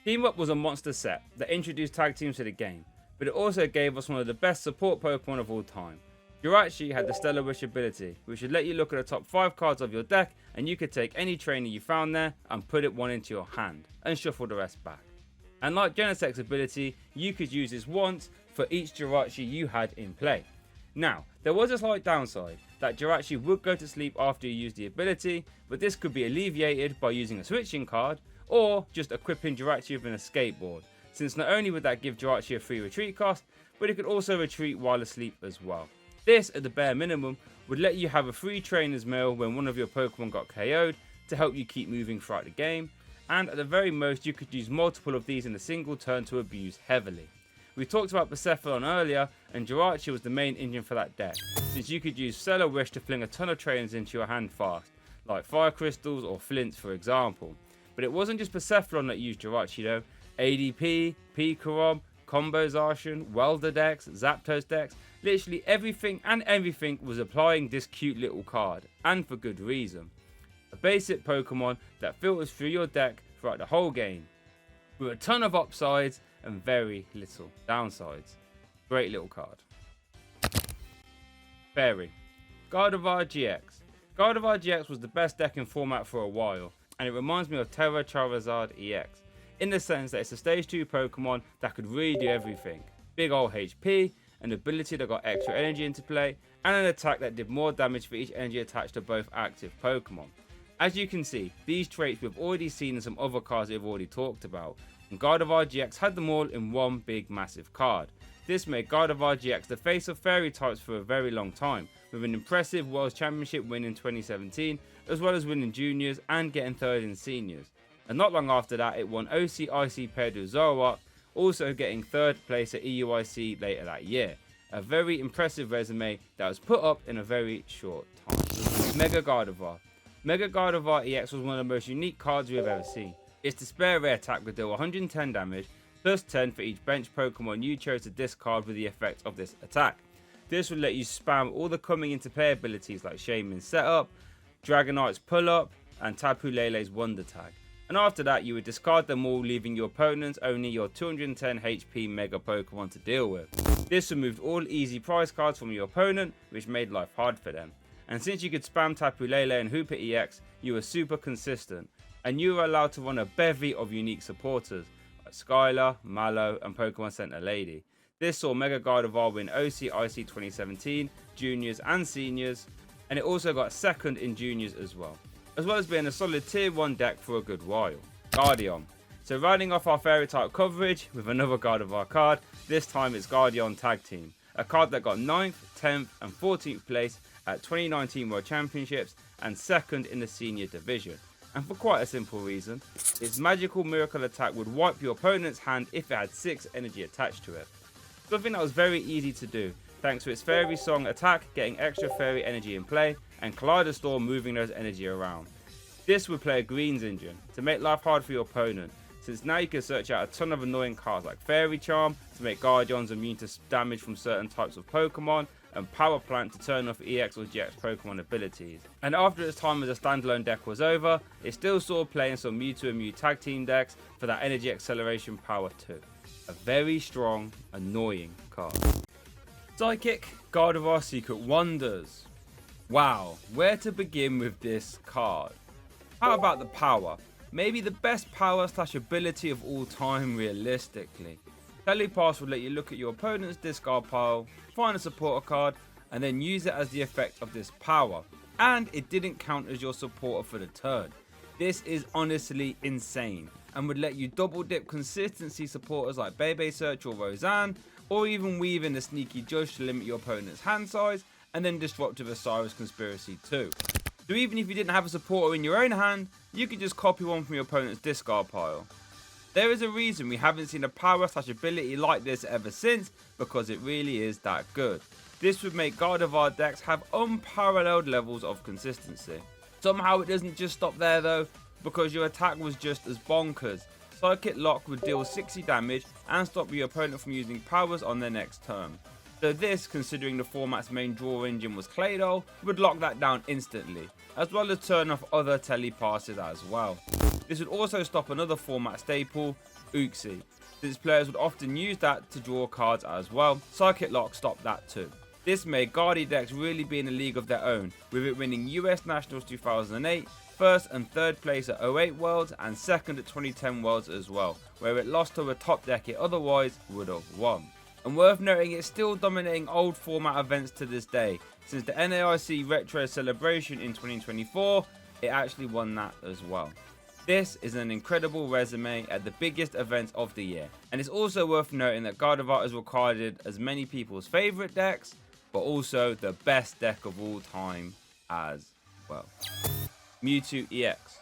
Team Up was a monster set that introduced tag teams to the game, but it also gave us one of the best support Pokemon of all time. Jirachi had the Stellar Wish ability, which would let you look at the top 5 cards of your deck and you could take any trainer you found there and put it one into your hand, and shuffle the rest back. And like Genesect's ability, you could use this once for each Jirachi you had in play. Now, there was a slight downside, that Jirachi would go to sleep after you use the ability, but this could be alleviated by using a switching card, or just equipping Jirachi with an escape board, since not only would that give Jirachi a free retreat cost, but it could also retreat while asleep as well. This, at the bare minimum, would let you have a free trainer's mail when one of your Pokemon got KO'd to help you keep moving throughout the game, and at the very most you could use multiple of these in a single turn to abuse heavily. We talked about Blacephalon earlier, and Jirachi was the main engine for that deck, since you could use Stellar Wish to fling a ton of trainers into your hand fast, like Fire Crystals or Flints for example. But it wasn't just Blacephalon that used Jirachi though. ADP, Pikarom, Combo Zacian, Welder decks, Zapdos decks, Literally everything and everything was applying this cute little card, and for good reason. A basic Pokemon that filters through your deck throughout the whole game, with a ton of upsides and very little downsides. Great little card. Fairy. Gardevoir-GX. Gardevoir-GX was the best deck in format for a while, and it reminds me of Charizard-EX, in the sense that it's a stage 2 Pokemon that could really do everything. Big old HP, an ability that got extra energy into play, and an attack that did more damage for each energy attached to both active Pokemon. As you can see, these traits we've already seen in some other cards we've already talked about, and Gardevoir-GX had them all in one big massive card. This made Gardevoir-GX the face of fairy types for a very long time, with an impressive World Championship win in 2017, as well as winning juniors and getting third in seniors. And not long after that, it won OC-IC paired with Zoroark, also getting third place at EUIC later that year. A very impressive resume that was put up in a very short time. Mega Gardevoir. Mega Gardevoir EX was one of the most unique cards we've ever seen. Its Despair Rare attack would deal 110 damage, plus 10 for each bench Pokemon you chose to discard with the effect of this attack. This would let you spam all the coming into play abilities like Shaymin's Setup, Dragonite's Pull Up, and Tapu Lele's Wonder Tag. And after that, you would discard them all, leaving your opponents only your 210 HP Mega Pokemon to deal with. This removed all easy prize cards from your opponent, which made life hard for them. And since you could spam Tapu Lele and Hooper-EX, you were super consistent, and you were allowed to run a bevy of unique supporters, like Skylar, Mallow, and Pokemon Center Lady. This saw Mega Gardevoir win OC-IC 2017, Juniors and Seniors, and it also got second in Juniors as well as being a solid tier 1 deck for a good while. Guardian. So riding off our fairy type coverage with another Gardevoir card, this time it's Guardian Tag Team, a card that got 9th, 10th and 14th place at 2019 World Championships and second in the senior division. And for quite a simple reason, its magical miracle attack would wipe your opponent's hand if it had 6 energy attached to it. Something that was very easy to do, thanks to its Fairy Song attack getting extra fairy energy in play, and Kaleido Storm moving those energy around. This would play a greens engine to make life hard for your opponent, since now you can search out a ton of annoying cards like Fairy Charm to make Guardians immune to damage from certain types of Pokemon, and Power Plant to turn off EX or GX Pokemon abilities. And after its time as a standalone deck was over, it still saw play in some Mewtwo and Mew tag team decks for that energy acceleration power too. A very strong, annoying card. Psychic Gardevoir Secret Wonders. Wow, where to begin with this card? How about the power? Maybe the best power / ability of all time realistically. Telepass would let you look at your opponent's discard pile, find a supporter card, and then use it as the effect of this power. And it didn't count as your supporter for the turn. This is honestly insane, and would let you double dip consistency supporters like Bebe Search or Roseanne, or even weave in a sneaky Judge to limit your opponent's hand size, and then Disruptive Osiris Conspiracy too. So even if you didn't have a supporter in your own hand, you could just copy one from your opponent's discard pile. There is a reason we haven't seen a power / ability like this ever since, because it really is that good. This would make Gardevoir decks have unparalleled levels of consistency. Somehow it doesn't just stop there though, because your attack was just as bonkers. Psychic Lock would deal 60 damage and stop your opponent from using powers on their next turn. So this, considering the format's main draw engine was Claydol, would lock that down instantly, as well as turn off other telepasses as well. This would also stop another format staple, Uxie, since players would often use that to draw cards as well. Psychic Lock stopped that too. This made Guardi decks really be in a league of their own, with it winning US Nationals 2008, first and third place at 08 Worlds and second at 2010 Worlds as well, where it lost to a top deck it otherwise would have won. And worth noting, it's still dominating old format events to this day. Since the NAIC Retro Celebration in 2024, it actually won that as well. This is an incredible resume at the biggest events of the year. And it's also worth noting that Gardevoir is regarded as many people's favourite decks, but also the best deck of all time as well. Mewtwo-EX.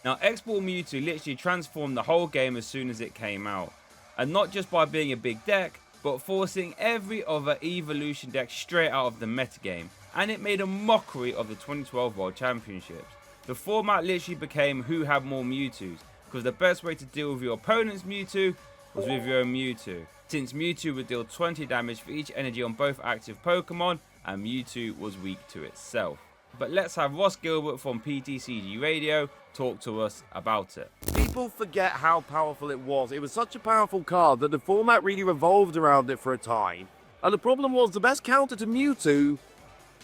Now, X-Ball Mewtwo literally transformed the whole game as soon as it came out. And not just by being a big deck, but forcing every other evolution deck straight out of the metagame, and it made a mockery of the 2012 World Championships. The format literally became who had more Mewtwo's, because the best way to deal with your opponent's Mewtwo was with your own Mewtwo, since Mewtwo would deal 20 damage for each energy on both active Pokemon, and Mewtwo was weak to itself. But let's have Ross Gilbert from PTCG Radio talk to us about it. People forget how powerful it was. It was such a powerful card that the format really revolved around it for a time. And the problem was the best counter to Mewtwo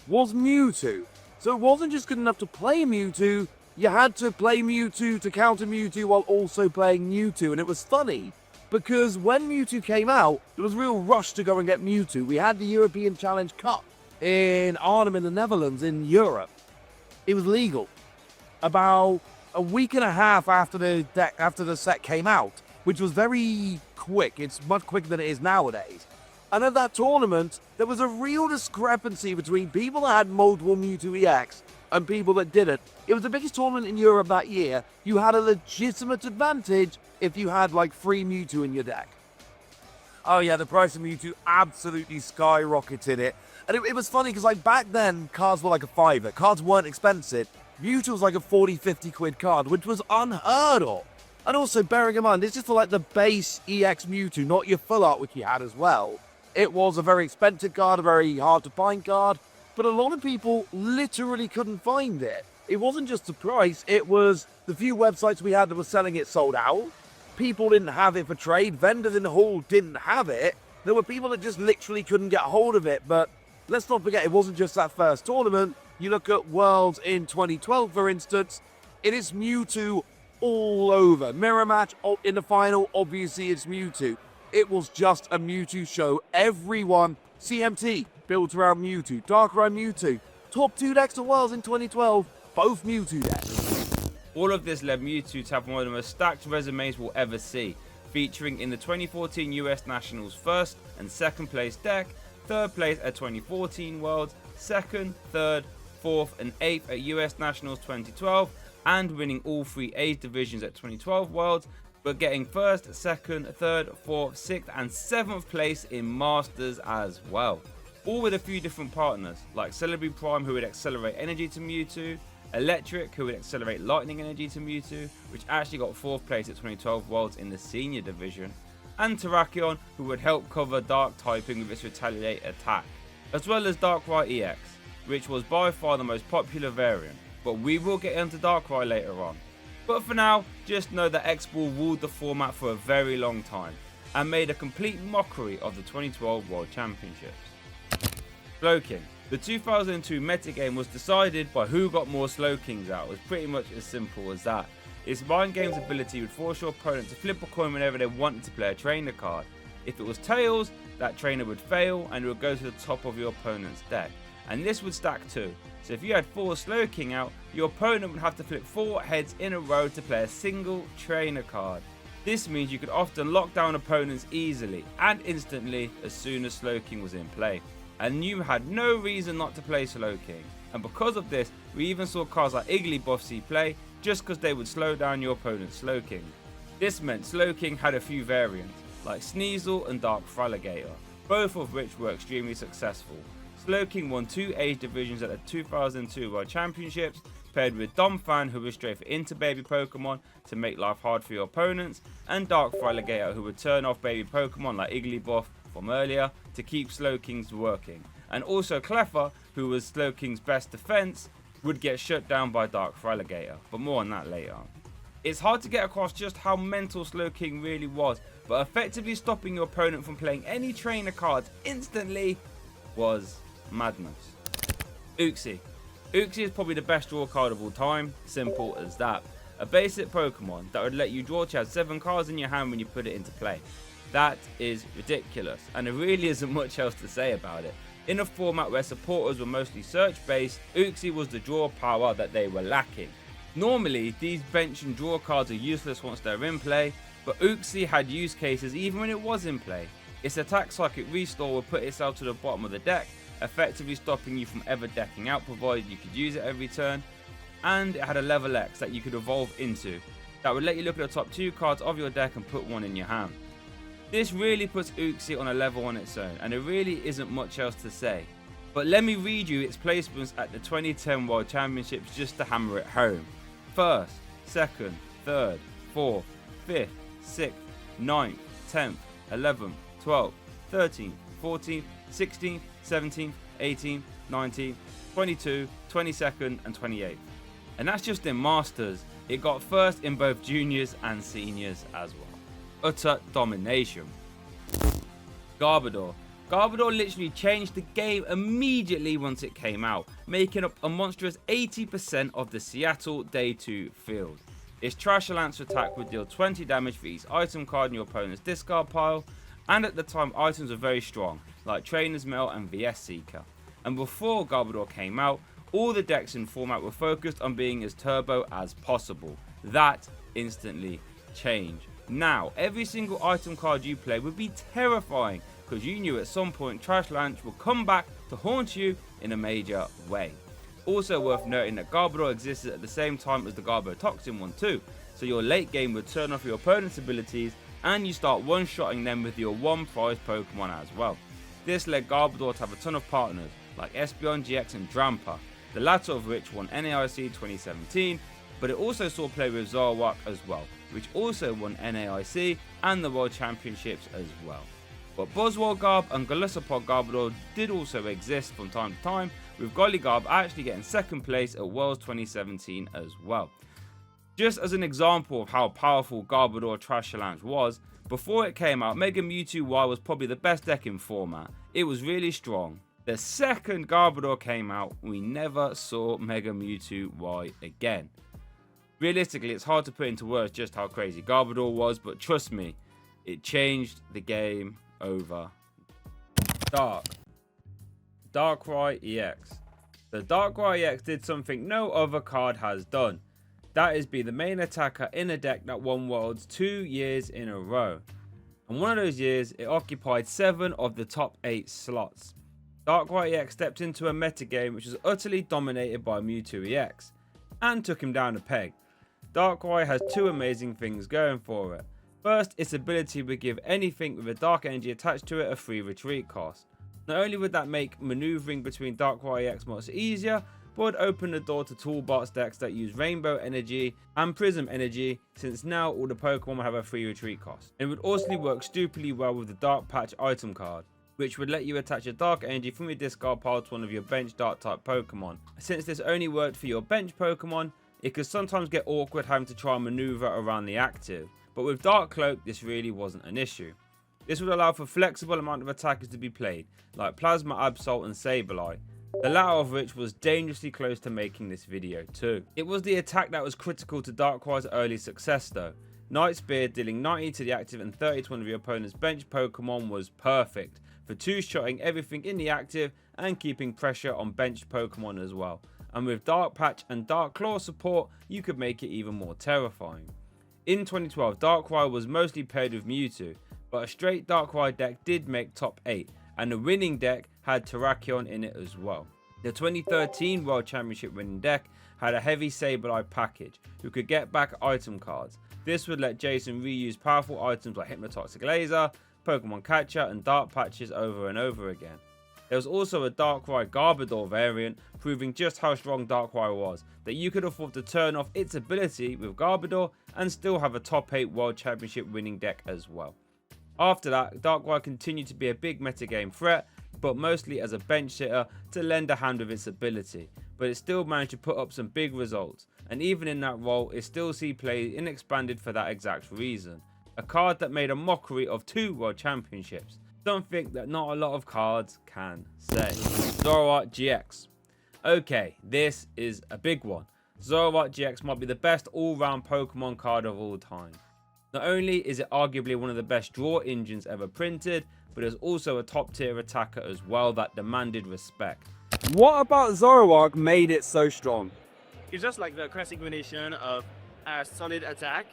was Mewtwo. So it wasn't just good enough to play Mewtwo, you had to play Mewtwo to counter Mewtwo while also playing Mewtwo. And it was funny, because when Mewtwo came out, there was a real rush to go and get Mewtwo. We had the European Challenge Cup in Arnhem in the Netherlands, in Europe. It was legal. About a week and a half after the set came out, which was very quick. It's much quicker than it is nowadays. And at that tournament, there was a real discrepancy between people that had multiple Mewtwo-EX and people that didn't. It was the biggest tournament in Europe that year. You had a legitimate advantage if you had like 3 Mewtwo in your deck. Oh yeah, the price of Mewtwo absolutely skyrocketed it. And it was funny because like back then, cards were like a $5. Cards weren't expensive. Mewtwo was like a 40-50 quid card, which was unheard of. And also bearing in mind, this is for like the base EX Mewtwo, not your full art, which you had as well. It was a very expensive card, a very hard to find card, but a lot of people literally couldn't find it. It wasn't just the price, it was the few websites we had that were selling it sold out. People didn't have it for trade, vendors in the hall didn't have it. There were people that just literally couldn't get a hold of it, but let's not forget, it wasn't just that first tournament. You look at Worlds in 2012, for instance, it is Mewtwo all over. Mirror match in the final, obviously it's Mewtwo. It was just a Mewtwo show. Everyone, CMT, built around Mewtwo. Darkrai Mewtwo. Top 2 decks to Worlds in 2012, both Mewtwo decks. All of this led Mewtwo to have one of the most stacked resumes we'll ever see, featuring in the 2014 US Nationals first and second place deck, third place at 2014 Worlds, second, third, fourth and eighth at US Nationals 2012, and winning all 3 age divisions at 2012 Worlds, but getting first, second, third, fourth, sixth and seventh place in Masters as well. All with a few different partners, like Celebi Prime who would accelerate energy to Mewtwo, Electric who would accelerate lightning energy to Mewtwo, which actually got 4th place at 2012 Worlds in the senior division, and Terrakion who would help cover dark typing with its retaliate attack, as well as Darkrai-EX, which was by far the most popular variant, but we will get into Darkrai later on. But for now, just know that X-Ball ruled the format for a very long time, and made a complete mockery of the 2012 World Championships. Slowking. The 2002 metagame was decided by who got more Slowkings out. It was pretty much as simple as that. Its mind game's ability would force your opponent to flip a coin whenever they wanted to play a trainer card. If it was tails, that trainer would fail and it would go to the top of your opponent's deck. And this would stack too. So if you had 4 Slowking out, your opponent would have to flip 4 heads in a row to play a single trainer card. This means you could often lock down opponents easily and instantly as soon as Slowking was in play. And you had no reason not to play Slowking. And because of this, we even saw cards like Igglybuff see play just because they would slow down your opponent's Slowking. This meant Slowking had a few variants, like Sneasel and Dark Fraligator, both of which were extremely successful. Slowking won 2 age divisions at the 2002 World Championships, paired with Domfan who was straight for inter-baby Pokemon to make life hard for your opponents, and Dark Fraligator who would turn off baby Pokemon like Igglybuff from earlier to keep Slowking's working. And also Cleffa, who was Slowking's best defense, would get shut down by Dark Fraligator, but more on that later. It's hard to get across just how mental Slowking really was, but effectively stopping your opponent from playing any trainer cards instantly was madness. Uxie. Uxie is probably the best draw card of all time, simple as that. A basic Pokemon that would let you draw to have 7 cards in your hand when you put it into play. That is ridiculous, and there really isn't much else to say about it. In a format where supporters were mostly search based, Uxie was the draw power that they were lacking. Normally, these bench and draw cards are useless once they're in play, but Uxie had use cases even when it was in play. Its attack psychic restore would put itself to the bottom of the deck, effectively stopping you from ever decking out provided you could use it every turn, and it had a level X that you could evolve into, that would let you look at the top 2 cards of your deck and put one in your hand. This really puts Uxie on a level on its own, and there really isn't much else to say. But let me read you its placements at the 2010 World Championships just to hammer it home. 1st, 2nd, 3rd, 4th, 5th, 6th, 9th, 10th, 11th, 12th, 13th, 14th, 16th, 17th, 18th, 19th, 22, 22nd and 28th. And that's just in Masters. It got first in both juniors and seniors as well. Utter domination. Garbodor. Garbodor literally changed the game immediately once it came out, making up a monstrous 80% of the Seattle Day 2 field. Its Trash Lance attack would deal 20 damage for each item card in your opponent's discard pile, and at the time items were very strong, like Trainer's Mail and VS Seeker. And before Garbodor came out, all the decks in format were focused on being as turbo as possible. That instantly changed. Now, every single item card you play would be terrifying, because you knew at some point Trash Lance would come back to haunt you in a major way. Also worth noting that Garbodor existed at the same time as the Garbotoxin one too, so your late game would turn off your opponent's abilities and you start one-shotting them with your one prized Pokemon as well. This led Garbodor to have a ton of partners like Espeon-GX and Drampa, the latter of which won NAIC 2017, but it also saw play with Zoroark as well, which also won NAIC and the World Championships as well. But Buzzwole Garb and Golisopod Garbodor did also exist from time to time, with Gollygarb actually getting second place at Worlds 2017 as well. Just as an example of how powerful Garbodor Trash Lance was, before it came out, Mega Mewtwo-Y was probably the best deck in format. It was really strong. The second Garbodor came out, we never saw Mega Mewtwo-Y again. Realistically, it's hard to put into words just how crazy Garbodor was, but trust me, it changed the game over. Darkrai-EX. The Darkrai-EX did something no other card has done. That is be the main attacker in a deck that won Worlds 2 years in a row. And one of those years, it occupied 7 of the top 8 slots. Darkrai-EX stepped into a metagame which was utterly dominated by Mewtwo-EX, and took him down a peg. Darkrai has 2 amazing things going for it. First, its ability would give anything with a Dark Energy attached to it a free retreat cost. Not only would that make maneuvering between Darkrai-EX much easier, but would open the door to toolbox decks that use Rainbow Energy and Prism Energy, since now all the Pokemon have a free retreat cost. It would also work stupidly well with the Dark Patch item card, which would let you attach a Dark Energy from your discard pile to one of your bench Dark type Pokemon. Since this only worked for your bench Pokemon, it could sometimes get awkward having to try and maneuver around the active, but with Dark Cloak this really wasn't an issue. This would allow for flexible amount of attackers to be played, like Plasma Absol and Sableye, the latter of which was dangerously close to making this video too. It was the attack that was critical to Darkrai's early success though. Night Spear dealing 90 to the active and 30 to one of your opponent's bench Pokemon was perfect for 2-shotting everything in the active and keeping pressure on benched Pokemon as well. And with Dark Patch and Dark Claw support, you could make it even more terrifying. In 2012, Darkrai was mostly paired with Mewtwo, but a straight Darkrai deck did make top 8, and the winning deck had Terrakion in it as well. The 2013 World Championship winning deck had a heavy Sableye package, who could get back item cards. This would let Jason reuse powerful items like Hypnotoxic Laser, Pokemon Catcher and Dark Patches over and over again. There was also a Darkrai Garbodor variant, proving just how strong Darkrai was, that you could afford to turn off its ability with Garbodor and still have a top 8 World Championship winning deck as well. After that, Darkrai continued to be a big metagame threat, but mostly as a bench sitter to lend a hand with its ability, but it still managed to put up some big results, and even in that role it still see play in Expanded for that exact reason. A card that made a mockery of 2 World Championships, something that not a lot of cards can say. Zoroark-GX. Okay, this is a big one. Zoroark-GX might be the best all-round Pokemon card of all time. Not only is it arguably one of the best draw engines ever printed, but it's also a top tier attacker as well that demanded respect. What about Zoroark made it so strong? It's just like the classic combination of a solid attack,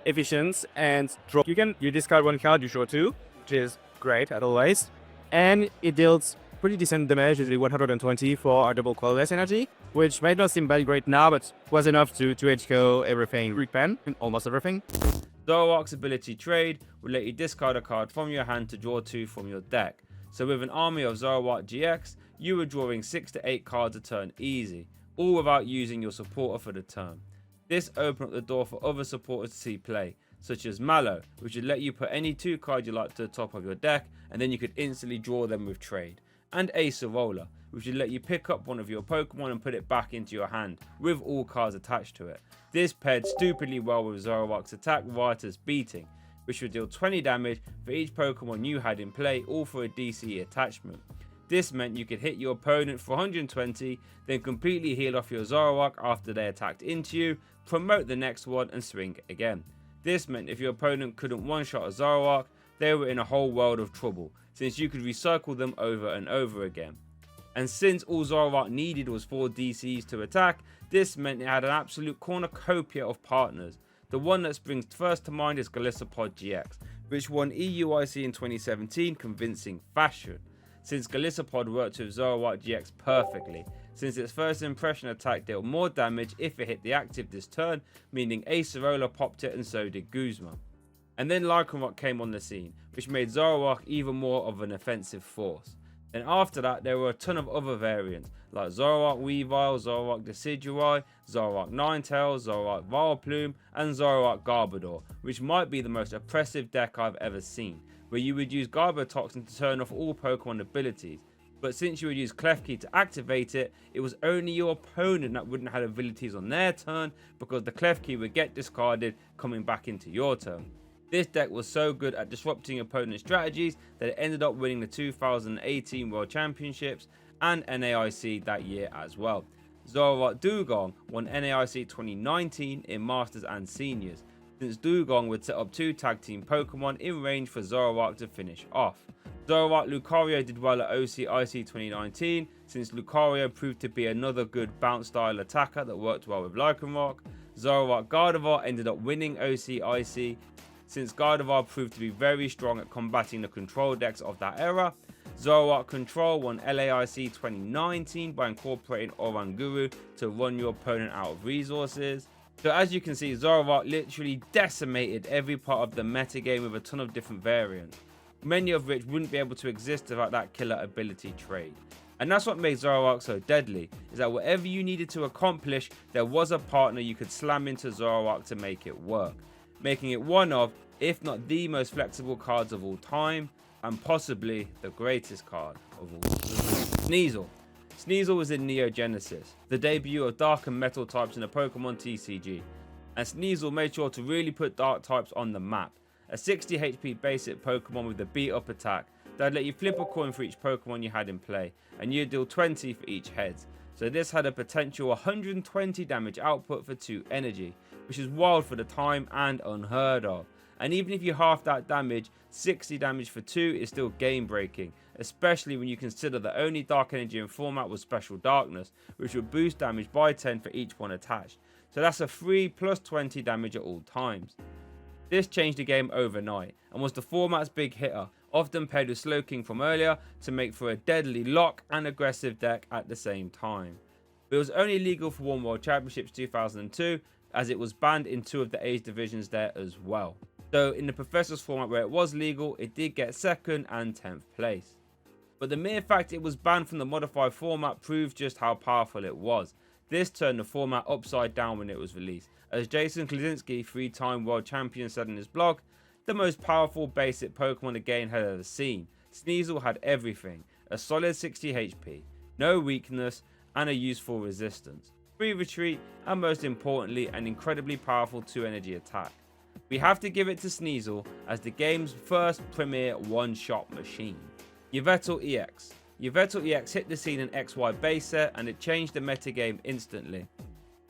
Efficiency and draw. You discard 1 card, you draw 2, which is great as always. And it deals pretty decent damage, usually 120 for our double colorless energy, which might not seem bad great now, but was enough to HKO everything, repen, almost everything. Zoroark's ability trade will let you discard a card from your hand to draw 2 from your deck. So with an army of Zoroark-GX, you were drawing 6 to 8 cards a turn easy, all without using your supporter for the turn. This opened up the door for other supporters to see play, such as Mallow, which would let you put any 2 cards you like to the top of your deck, and then you could instantly draw them with trade. And Acerola, which would let you pick up one of your Pokemon and put it back into your hand, with all cards attached to it. This paired stupidly well with Zoroark's attack Vita's Beating, which would deal 20 damage for each Pokemon you had in play, all for a DC attachment. This meant you could hit your opponent for 120, then completely heal off your Zoroark after they attacked into you, promote the next one and swing again. This meant if your opponent couldn't one-shot a Zoroark, they were in a whole world of trouble, since you could recycle them over and over again. And since all Zoroark needed was 4 DCs to attack, this meant it had an absolute cornucopia of partners. The one that springs first to mind is Golisopod-GX, which won EUIC in 2017 convincing fashion, since Golisopod worked with Zoroark-GX perfectly, since its first impression attack dealt more damage if it hit the active this turn, meaning Acerola popped it and so did Guzma. And then Lycanroc came on the scene, which made Zoroark even more of an offensive force. Then after that, there were a ton of other variants, like Zoroark Weavile, Zoroark Decidueye, Zoroark Ninetales, Zoroark Vileplume, and Zoroark Garbodor, which might be the most oppressive deck I've ever seen, where you would use Garbotoxin to turn off all Pokemon abilities. But since you would use Klefki to activate it, it was only your opponent that wouldn't have abilities on their turn, because the Klefki would get discarded coming back into your turn. This deck was so good at disrupting opponent strategies that it ended up winning the 2018 World Championships and NAIC that year as well. Zoroark Dugong won NAIC 2019 in Masters and Seniors, since Dugong would set up 2 tag team Pokemon in range for Zoroark to finish off. Zoroark Lucario did well at OCIC 2019, since Lucario proved to be another good bounce style attacker that worked well with Lycanroc. Zoroark Gardevoir ended up winning OCIC, since Gardevoir proved to be very strong at combating the control decks of that era. Zoroark Control won LAIC 2019 by incorporating Oranguru to run your opponent out of resources. So as you can see, Zoroark literally decimated every part of the metagame with a ton of different variants, many of which wouldn't be able to exist without that killer ability trait. And that's what made Zoroark so deadly, is that whatever you needed to accomplish, there was a partner you could slam into Zoroark to make it work, making it one of, if not the most flexible cards of all time, and possibly the greatest card of all time. Sneasel. Sneasel was in Neo Genesis, the debut of Dark and Metal types in a Pokemon TCG, and Sneasel made sure to really put Dark types on the map. A 60 HP basic Pokemon with a beat up attack that would let you flip a coin for each Pokemon you had in play, and you'd deal 20 for each heads. So this had a potential 120 damage output for 2 energy, which is wild for the time and unheard of. And even if you half that damage, 60 damage for 2 is still game breaking, especially when you consider the only dark energy in format was Special Darkness, which would boost damage by 10 for each one attached. So that's a 3 plus 20 damage at all times. This changed the game overnight and was the format's big hitter, often paired with Slowking from earlier to make for a deadly lock and aggressive deck at the same time. But it was only legal for One World Championships 2002, as it was banned in 2 of the age divisions there as well. So in the Professor's format where it was legal, it did get 2nd and 10th place. But the mere fact it was banned from the modified format proved just how powerful it was. This turned the format upside down when it was released. As Jason Klasinski, 3-time world champion, said in his blog, the most powerful basic Pokemon the game had ever seen. Sneasel had everything, a solid 60 HP, no weakness, and a useful resistance, free retreat, and most importantly, an incredibly powerful 2 energy attack. We have to give it to Sneasel as the game's first premier one-shot machine. Yveltal-EX. Yveltal-EX hit the scene in XY base set and it changed the metagame instantly.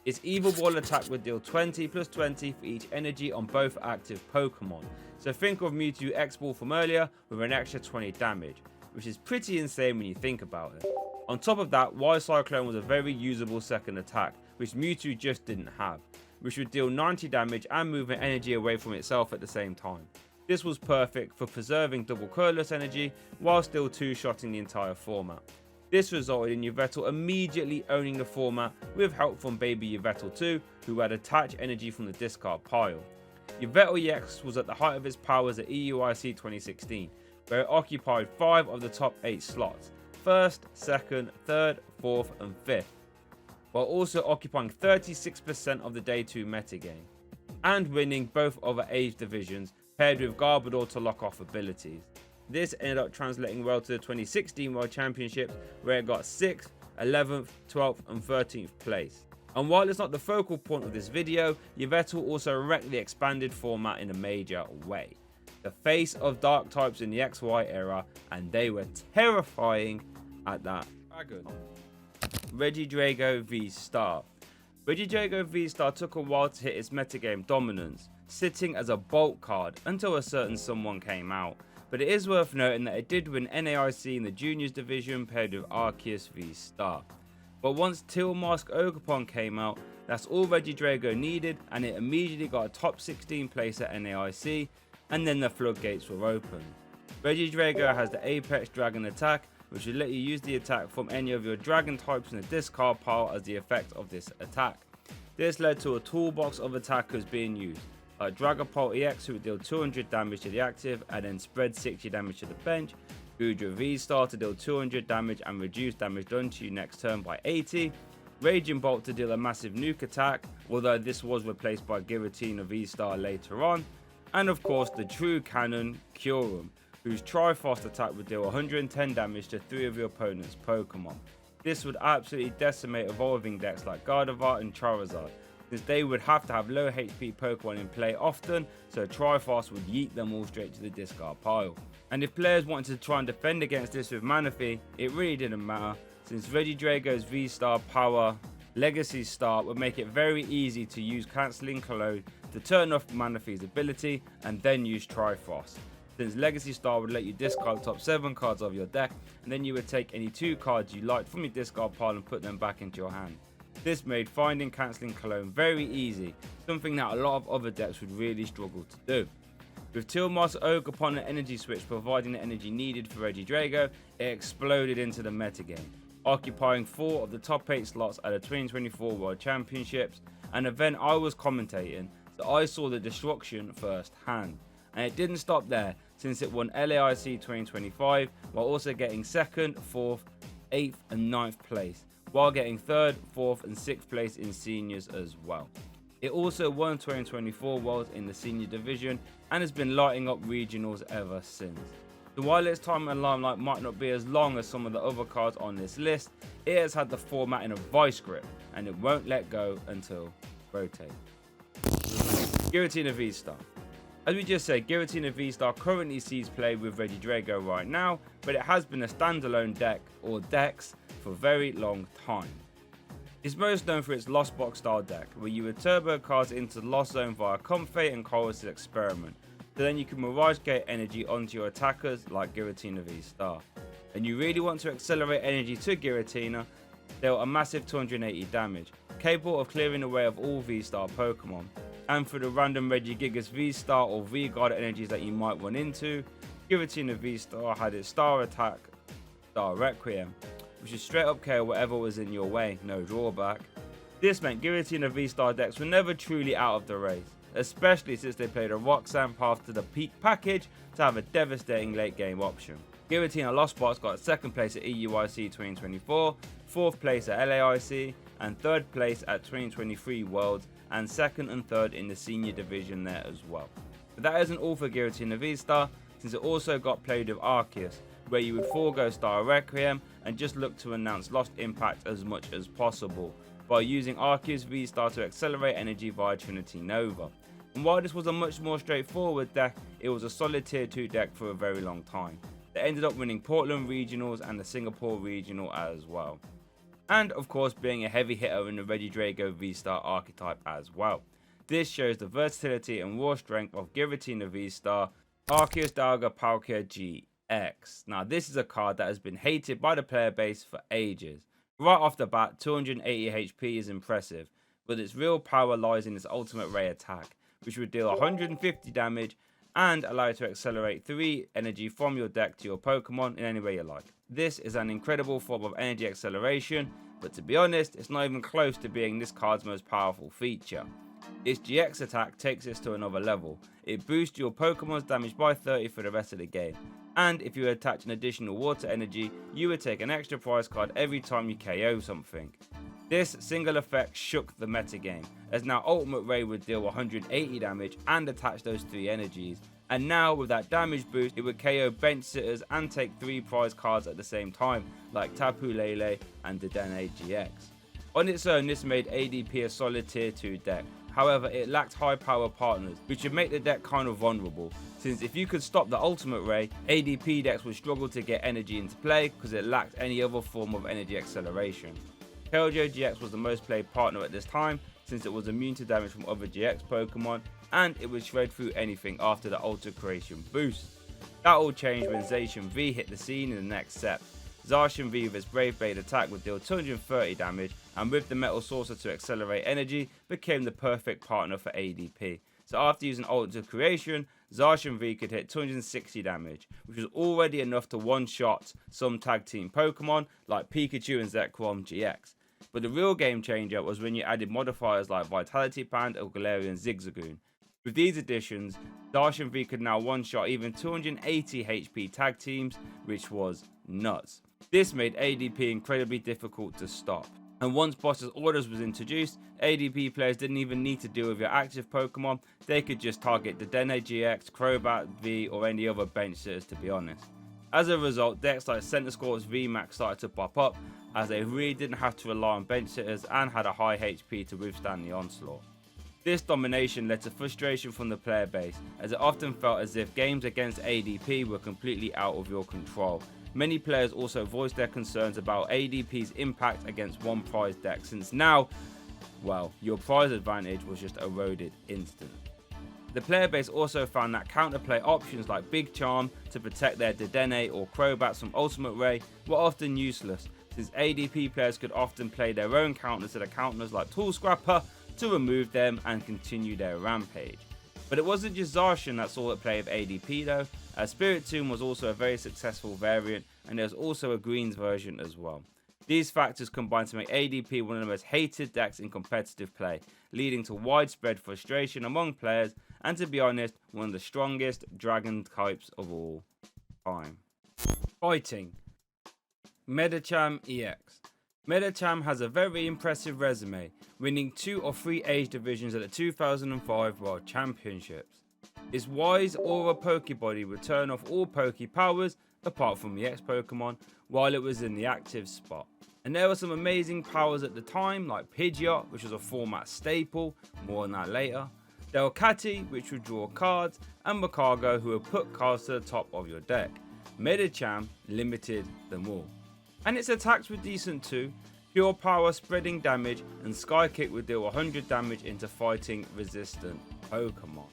Its Evil Wall attack would deal 20 plus 20 for each energy on both active Pokemon. So think of Mewtwo-EX Ball from earlier with an extra 20 damage, which is pretty insane when you think about it. On top of that, Wild Cyclone was a very usable second attack, which Mewtwo just didn't have, which would deal 90 damage and moving energy away from itself at the same time. This was perfect for preserving double colorless energy while still 2-shotting the entire format. This resulted in Yveltal immediately owning the format with help from baby Yveltal 2, who had attached energy from the discard pile. Yveltal-EX was at the height of its powers at EUIC 2016, where it occupied 5 of the top 8 slots, 1st, 2nd, 3rd, 4th and 5th, while also occupying 36% of the day 2 metagame. and winning both other age divisions, paired with Garbodor to lock off abilities. This ended up translating well to the 2016 World Championships, where it got 6th, 11th, 12th and 13th place. And while it's not the focal point of this video, Yveltal also directly expanded format in a major way. The face of dark types in the XY era, and they were terrifying at that. Regidrago VSTAR. Regidrago VSTAR took a while to hit its metagame dominance, sitting as a bulk card until a certain someone came out. But it is worth noting that it did win NAIC in the juniors division paired with Arceus VSTAR. But once Teal Mask Ogerpon came out, that's all Regidrago needed, and it immediately got a top 16 place at NAIC, and then the floodgates were open. Regidrago has the Apex Dragon attack, which will let you use the attack from any of your dragon types in the discard pile as the effect of this attack. This led to a toolbox of attackers being used, like Dragapult-EX, who would deal 200 damage to the active and then spread 60 damage to the bench, Giratina VSTAR to deal 200 damage and reduce damage done to you next turn by 80, Raging Bolt to deal a massive nuke attack, although this was replaced by Giratina VSTAR later on, and of course the true cannon, Kyurem, whose Triforce attack would deal 110 damage to 3 of your opponent's Pokemon. This would absolutely decimate evolving decks like Gardevoir and Charizard, since they would have to have low HP Pokemon in play often, so Triforce would yeet them all straight to the discard pile. And if players wanted to try and defend against this with Manaphy, it really didn't matter, since Regidrago's V-Star Power Legacy Star would make it very easy to use Cancelling Cologne to turn off Manaphy's ability and then use Triforce, since Legacy Star would let you discard the top 7 cards of your deck, and then you would take any 2 cards you liked from your discard pile and put them back into your hand. This made finding Cancelling Cologne very easy, something that a lot of other decks would really struggle to do. With Teal Mask Ogerpon and Energy Switch providing the energy needed for Regidrago, it exploded into the metagame, occupying 4 of the top 8 slots at the 2024 World Championships, an event I was commentating, so I saw the destruction firsthand. And it didn't stop there, since it won LAIC 2025 while also getting 2nd, 4th, 8th and 9th place, while getting 3rd, 4th and 6th place in seniors as well. It also won 2024 Worlds in the senior division and has been lighting up regionals ever since. So while its time in limelight might not be as long as some of the other cards on this list, it has had the format in a vice grip and it won't let go until rotate. Giratina VSTAR. As we just said, Giratina VSTAR currently sees play with Regidrago right now, but it has been a standalone deck or decks for a very long time. It's most known for its Lost Box style deck, where you would turbo cards into the Lost Zone via Comfort and Chorus' Experiment, so then you can Mirage Gate energy onto your attackers like Giratina VSTAR. And you really want to accelerate energy to Giratina, deal a massive 280 damage, capable of clearing away of all V-Star Pokemon. And for the random Regigigas V-Star or V-Guard energies that you might run into, Giratina VSTAR had its Star Attack, Star Requiem, which is straight up KO whatever was in your way, no drawback. This meant Giratina VSTAR decks were never truly out of the race, especially since they played a Roxanne path to the peak package to have a devastating late game option. Giratina Lost Box got 2nd place at EUIC 2024, 4th place at LAIC, and 3rd place at 2023 Worlds, and 2nd and 3rd in the senior division there as well. But that isn't all for Giratina VSTAR, since it also got played with Arceus, where you would forego Star Requiem and just look to announce Lost Impact as much as possible, by using Arceus VSTAR to accelerate energy via Trinity Nova. And while this was a much more straightforward deck, it was a solid tier 2 deck for a very long time. They ended up winning Portland Regionals and the Singapore Regional as well. And of course being a heavy hitter in the Regidrago VSTAR archetype as well. This shows the versatility and raw strength of Giratina VSTAR, Arceus Dalga Palkia-GX. Now this is a card that has been hated by the player base for ages. Right off the bat, 280 HP is impressive, but its real power lies in its ultimate ray attack, which would deal 150 damage and allow you to accelerate 3 energy from your deck to your Pokemon in any way you like. This is an incredible form of energy acceleration, but to be honest, it's not even close to being this card's most powerful feature. Its GX attack takes this to another level. It boosts your Pokemon's damage by 30 for the rest of the game, and if you attach an additional water energy, you would take an extra prize card every time you KO something. This single effect shook the metagame, as now Ultimate Ray would deal 180 damage and attach those 3 energies, and now with that damage boost it would KO bench sitters and take 3 prize cards at the same time, like Tapu Lele and Dedenne-GX. On its own, this made ADP a solid tier 2 deck. However, it lacked high power partners, which would make the deck kind of vulnerable, since if you could stop the Ultimate Ray, ADP decks would struggle to get energy into play because it lacked any other form of energy acceleration. Keldeo-GX was the most played partner at this time, since it was immune to damage from other GX Pokemon, and it would shred through anything after the Ultra Creation boost. That all changed when Zacian V hit the scene in the next set. Zacian V with its Brave Blade attack would deal 230 damage, and with the Metal Saucer to accelerate energy, became the perfect partner for ADP. So after using Ultra Creation, Zacian V could hit 260 damage, which was already enough to one-shot some tag team Pokemon like Pikachu and Zekrom-GX. But the real game changer was when you added modifiers like Vitality Band or Galarian Zigzagoon. With these additions, Zacian V could now one-shot even 280 HP tag teams, which was nuts. This made ADP incredibly difficult to stop. And once Boss's Orders was introduced, ADP players didn't even need to deal with your active Pokemon, they could just target the Dedenne-GX, Crobat V or any other bench sitters, to be honest. As a result, decks like Centiskorp's VMAX started to pop up, as they really didn't have to rely on bench sitters and had a high HP to withstand the onslaught. This domination led to frustration from the player base, as it often felt as if games against ADP were completely out of your control. Many players also voiced their concerns about ADP's impact against one prize deck, since now, well, your prize advantage was just eroded instantly. The player base also found that counterplay options like Big Charm to protect their Dedenne or Crobats from Ultimate Ray were often useless, since ADP players could often play their own counters to the counters like Tool Scrapper to remove them and continue their rampage. But it wasn't just Zacian that saw the play of ADP though, as Spiritomb was also a very successful variant, and there's also a greens version as well. These factors combined to make ADP one of the most hated decks in competitive play, leading to widespread frustration among players, and to be honest, one of the strongest dragon types of all time. Fighting. Medicham-EX. Medicham has a very impressive resume, winning 2 or 3 age divisions at the 2005 World Championships. Its wise aura Pokebody would turn off all Poke powers apart from the EX Pokemon while it was in the active spot. And there were some amazing powers at the time like Pidgeot, which was a format staple, more on that later, Delcatty, which would draw cards, and Magcargo, who would put cards to the top of your deck. Medicham limited them all. And its attacks were decent too. Pure Power spreading damage, and Sky Kick would deal 100 damage into fighting resistant Pokemon.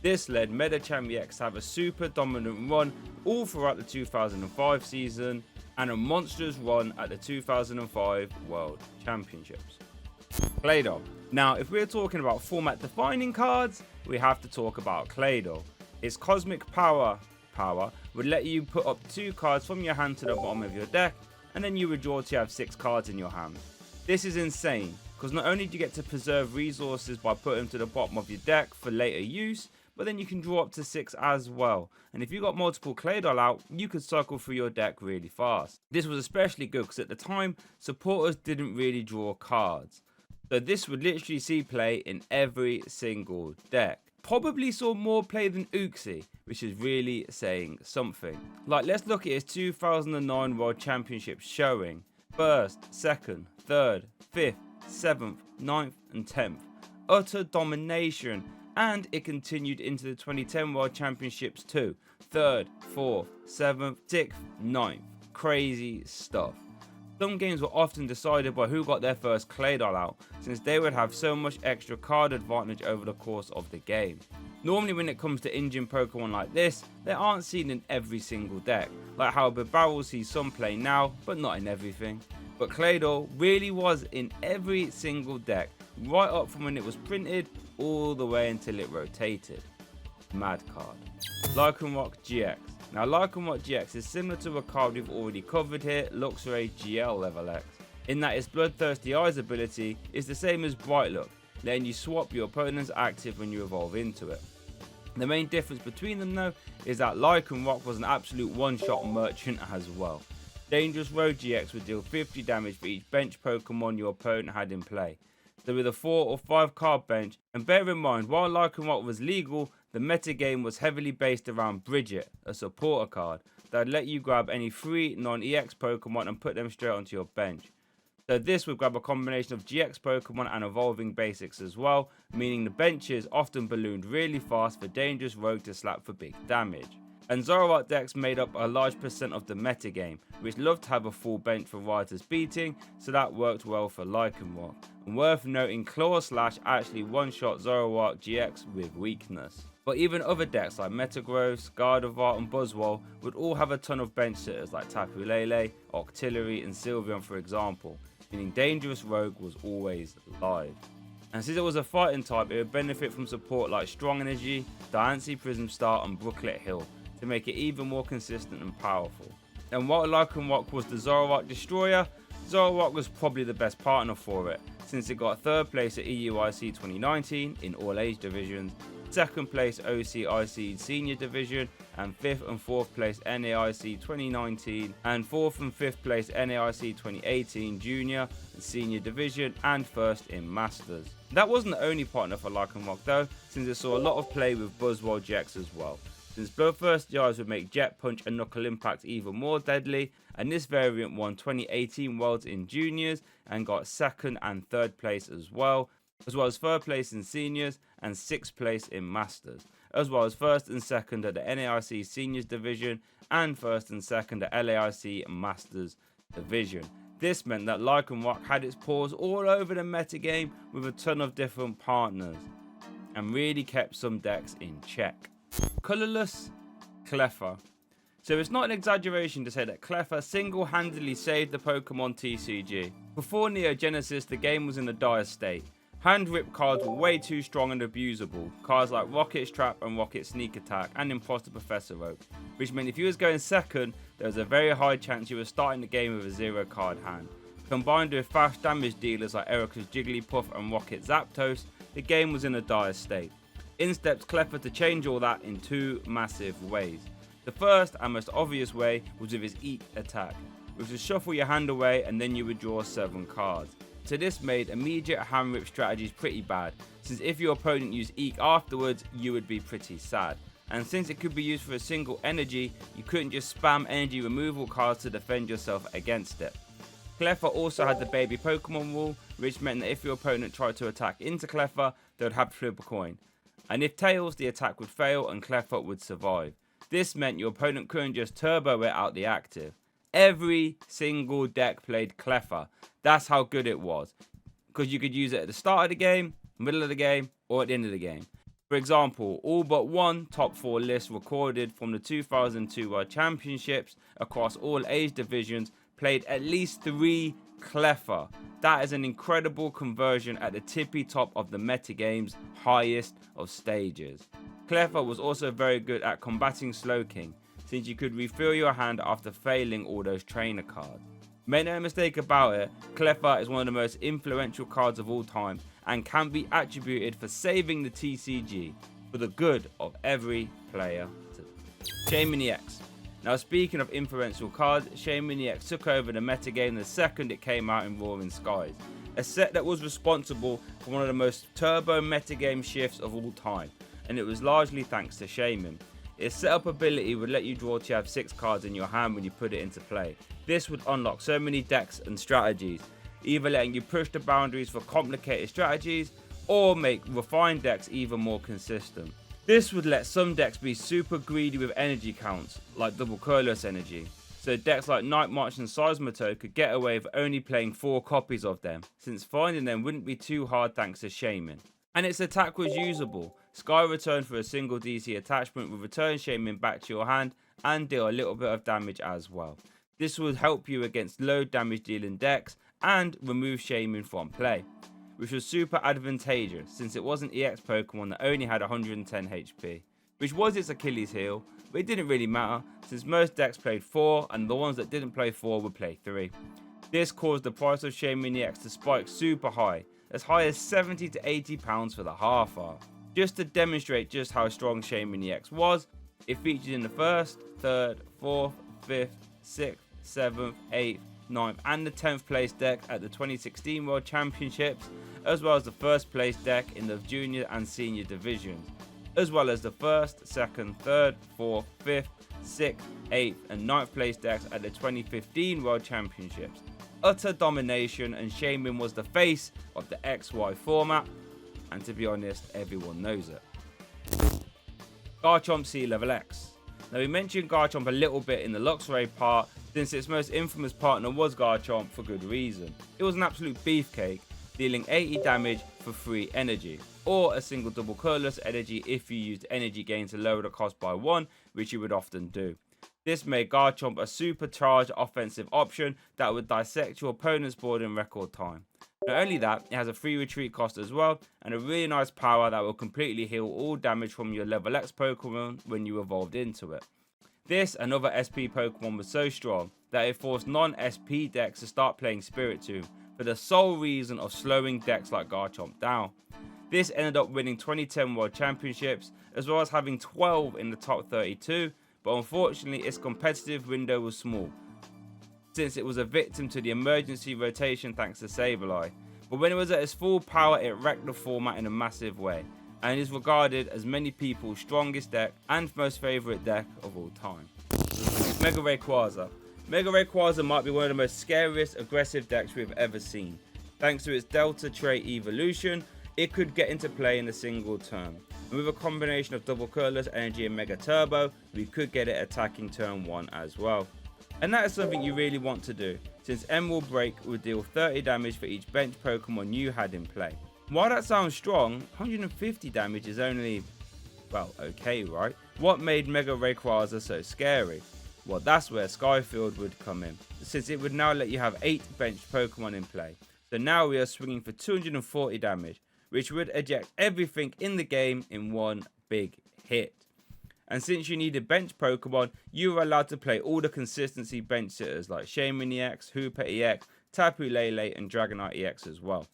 This led Medicham-EX to have a super dominant run all throughout the 2005 season, and a monstrous run at the 2005 World Championships. Claydol. Now, if we're talking about format defining cards, we have to talk about Claydol. Its Cosmic Power would let you put up 2 cards from your hand to the bottom of your deck, and then you would draw to have 6 cards in your hand. This is insane, because not only do you get to preserve resources by putting them to the bottom of your deck for later use, but then you can draw up to 6 as well. And if you got multiple Claydol out, you could cycle through your deck really fast. This was especially good because at the time, supporters didn't really draw cards. So this would literally see play in every single deck. Probably saw more play than Uxie, which is really saying something. Like, let's look at his 2009 World Championship showing. 1st, 2nd, 3rd, 5th, 7th, 9th and 10th. Utter domination, and it continued into the 2010 World Championships too. 3rd, 4th, 7th, 6th, 9th. Crazy stuff. Some games were often decided by who got their first Claydol out, since they would have so much extra card advantage over the course of the game. Normally when it comes to engine Pokemon like this, they aren't seen in every single deck, like how Bibarel sees some play now, but not in everything. But Claydol really was in every single deck, right up from when it was printed, all the way until it rotated. Mad card. Lycanroc-GX. Now, Lycanroc-GX is similar to a card we've already covered here, Luxray GL LV.X, in that its Bloodthirsty Eyes ability is the same as Bright Look, letting you swap your opponent's active when you evolve into it. The main difference between them though is that Lycanroc was an absolute one-shot merchant as well. Dangerous Rogue GX would deal 50 damage for each bench Pokemon your opponent had in play. So with a 4 or 5 card bench, and bear in mind, while Lycanroc was legal, the metagame was heavily based around Bridget, a supporter card, that would let you grab any free non-EX Pokemon and put them straight onto your bench. So this would grab a combination of GX Pokemon and evolving basics as well, meaning the benches often ballooned really fast for Dangerous Rogue to slap for big damage. And Zoroark decks made up a large percent of the metagame, which loved to have a full bench for Riotous beating, so that worked well for Lycanroc. And worth noting, Claw Slash actually one-shot Zoroark-GX with weakness. But even other decks like Metagross, Gardevoir and Buzzwole would all have a ton of bench sitters like Tapu Lele, Octillery and Sylveon for example, meaning Dangerous Rogue was always live. And since it was a fighting type, it would benefit from support like Strong Energy, Diancie Prism Star and Brooklet Hill, to make it even more consistent and powerful. And while Lycanroc was the Zoroark Destroyer, Zoroark was probably the best partner for it, since it got 3rd place at EUIC 2019 in all age divisions, 2nd place OCIC Senior Division, and 5th and 4th place NAIC 2019, and 4th and 5th place NAIC 2018 Junior and Senior Division, and 1st in Masters. That wasn't the only partner for Lycanroc though, since it saw a lot of play with Buzzwole GX as well, since Bloodthirst Jars would make Jet Punch and Knuckle Impact even more deadly, and this variant won 2018 Worlds in Juniors and got 2nd and 3rd place as well as 3rd place in Seniors and 6th place in Masters, as well as 1st and 2nd at the NAIC Seniors Division and 1st and 2nd at LAIC Masters Division. This meant that Lycanroc had its paws all over the metagame with a ton of different partners, and really kept some decks in check. Colourless Cleffa. So it's not an exaggeration to say that Cleffa single-handedly saved the Pokemon TCG. Before Neo Genesis, the game was in a dire state. Hand-ripped cards were way too strong and abusable. Cards like Rocket's Trap and Rocket Sneak Attack and Imposter Professor Oak, which meant if you was going second, there was a very high chance you were starting the game with a 0-card hand. Combined with fast damage dealers like Erica's Jigglypuff and Rocket Zapdos, the game was in a dire state. In steps Cleffa to change all that in 2 massive ways. The first and most obvious way was with his Eek attack, which would shuffle your hand away and then you would draw 7 cards. So this made immediate hand rip strategies pretty bad, since if your opponent used Eek afterwards, you would be pretty sad. And since it could be used for a single energy, you couldn't just spam energy removal cards to defend yourself against it. Cleffa also had the baby Pokemon rule, which meant that if your opponent tried to attack into Cleffa, they would have to flip a coin. And if tails, the attack would fail and Cleffa would survive. This meant your opponent couldn't just turbo it out the active. Every single deck played Cleffa. That's how good it was. Because you could use it at the start of the game, middle of the game, or at the end of the game. For example, all but one top 4 list recorded from the 2002 World Championships across all age divisions played at least 3 Cleffa. That is an incredible conversion at the tippy top of the metagame's highest of stages. Cleffa was also very good at combating Slowking, since you could refill your hand after failing all those trainer cards. Make no mistake about it, Cleffa is one of the most influential cards of all time and can be attributed for saving the TCG for the good of every player. Shaymin-EX. Now speaking of influential cards, Shaymin-EX took over the metagame the second it came out in Roaring Skies, a set that was responsible for one of the most turbo metagame shifts of all time, and it was largely thanks to Shaymin. Its setup ability would let you draw to have 6 cards in your hand when you put it into play. This would unlock so many decks and strategies, either letting you push the boundaries for complicated strategies or make refined decks even more consistent. This would let some decks be super greedy with energy counts, like double colorless energy, so decks like Night March and Seismitoad could get away with only playing 4 copies of them, since finding them wouldn't be too hard thanks to Shaymin. And its attack was usable. Sky Return for a single DC attachment would return Shaymin back to your hand and deal a little bit of damage as well. This would help you against low damage dealing decks and remove Shaymin from play, which was super advantageous since it was an EX Pokemon that only had 110 HP, which was its Achilles heel, but it didn't really matter since most decks played 4 and the ones that didn't play 4 would play 3. This caused the price of Shaymin-EX to spike super high as as 70 to 80 pounds for the half-art. Just to demonstrate just how strong Shaymin-EX was, it featured in the 1st, 3rd, 4th, 5th, 6th, 7th, 8th, 9th and the 10th place deck at the 2016 World Championships, as well as the first place deck in the junior and senior divisions, as well as the 1st, 2nd, 3rd, 4th, 5th, 6th, 8th and 9th place decks at the 2015 World Championships. Utter domination, and Shaymin was the face of the XY format, and to be honest, everyone knows it. Garchomp C Level.X. Now, we mentioned Garchomp a little bit in the Luxray part, since its most infamous partner was Garchomp for good reason. It was an absolute beefcake, dealing 80 damage for free energy, or a single double colorless energy if you used energy gain to lower the cost by 1, which you would often do. This made Garchomp a supercharged offensive option that would dissect your opponent's board in record time. Not only that, it has a free retreat cost as well, and a really nice power that will completely heal all damage from your level X Pokemon when you evolved into it. This and other SP Pokemon was so strong that it forced non-SP decks to start playing Spiritomb for the sole reason of slowing decks like Garchomp down. This ended up winning 2010 World Championships, as well as having 12 in the top 32, but unfortunately its competitive window was small, since it was a victim to the emergency rotation thanks to Sableye. But when it was at its full power, it wrecked the format in a massive way, and is regarded as many people's strongest deck and most favourite deck of all time. Mega Rayquaza. Mega Rayquaza might be one of the most scariest aggressive decks we've ever seen. Thanks to its Delta trait evolution, it could get into play in a single turn. And with a combination of double colorless energy and Mega Turbo, we could get it attacking turn 1 as well. And that is something you really want to do, since Emerald Break would deal 30 damage for each bench Pokemon you had in play. While that sounds strong, 150 damage is only, well, okay, right? What made Mega Rayquaza so scary? Well, that's where Skyfield would come in, since it would now let you have 8 benched Pokemon in play. So now we are swinging for 240 damage, which would eject everything in the game in one big hit. And since you needed bench Pokemon, you were allowed to play all the consistency bench sitters like Shaymin-EX, Hooper-EX, Tapu Lele and Dragonite-EX as well.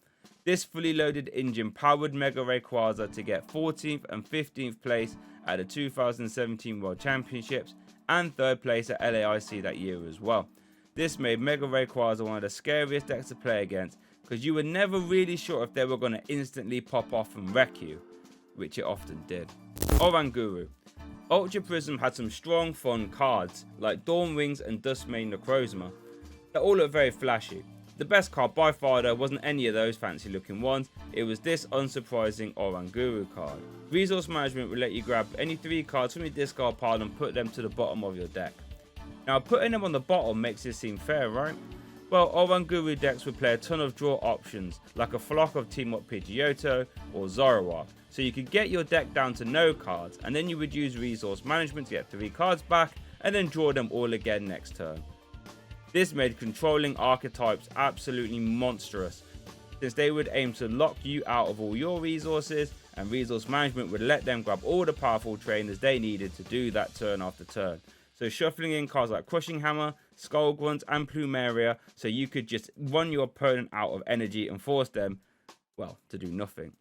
This fully loaded engine powered Mega Rayquaza to get 14th and 15th place at the 2017 World Championships and 3rd place at LAIC that year as well. This made Mega Rayquaza one of the scariest decks to play against, because you were never really sure if they were going to instantly pop off and wreck you, which it often did. Oranguru. Ultra Prism had some strong fun cards like Dawn Wings and Duskmane Necrozma that all look very flashy. The best card by far though wasn't any of those fancy looking ones, it was this unsurprising Oranguru card. Resource management will let you grab any 3 cards from your discard pile and put them to the bottom of your deck. Now putting them on the bottom makes this seem fair, right? Well, Oranguru decks would play a ton of draw options like a flock of Team Up Pidgeotto or Zoroark, so you could get your deck down to no cards, and then you would use resource management to get 3 cards back and then draw them all again next turn. This made controlling archetypes absolutely monstrous, since they would aim to lock you out of all your resources, and resource management would let them grab all the powerful trainers they needed to do that turn after turn. So shuffling in cards like Crushing Hammer, Skull Grunt and Plumeria, so you could just run your opponent out of energy and force them, well, to do nothing.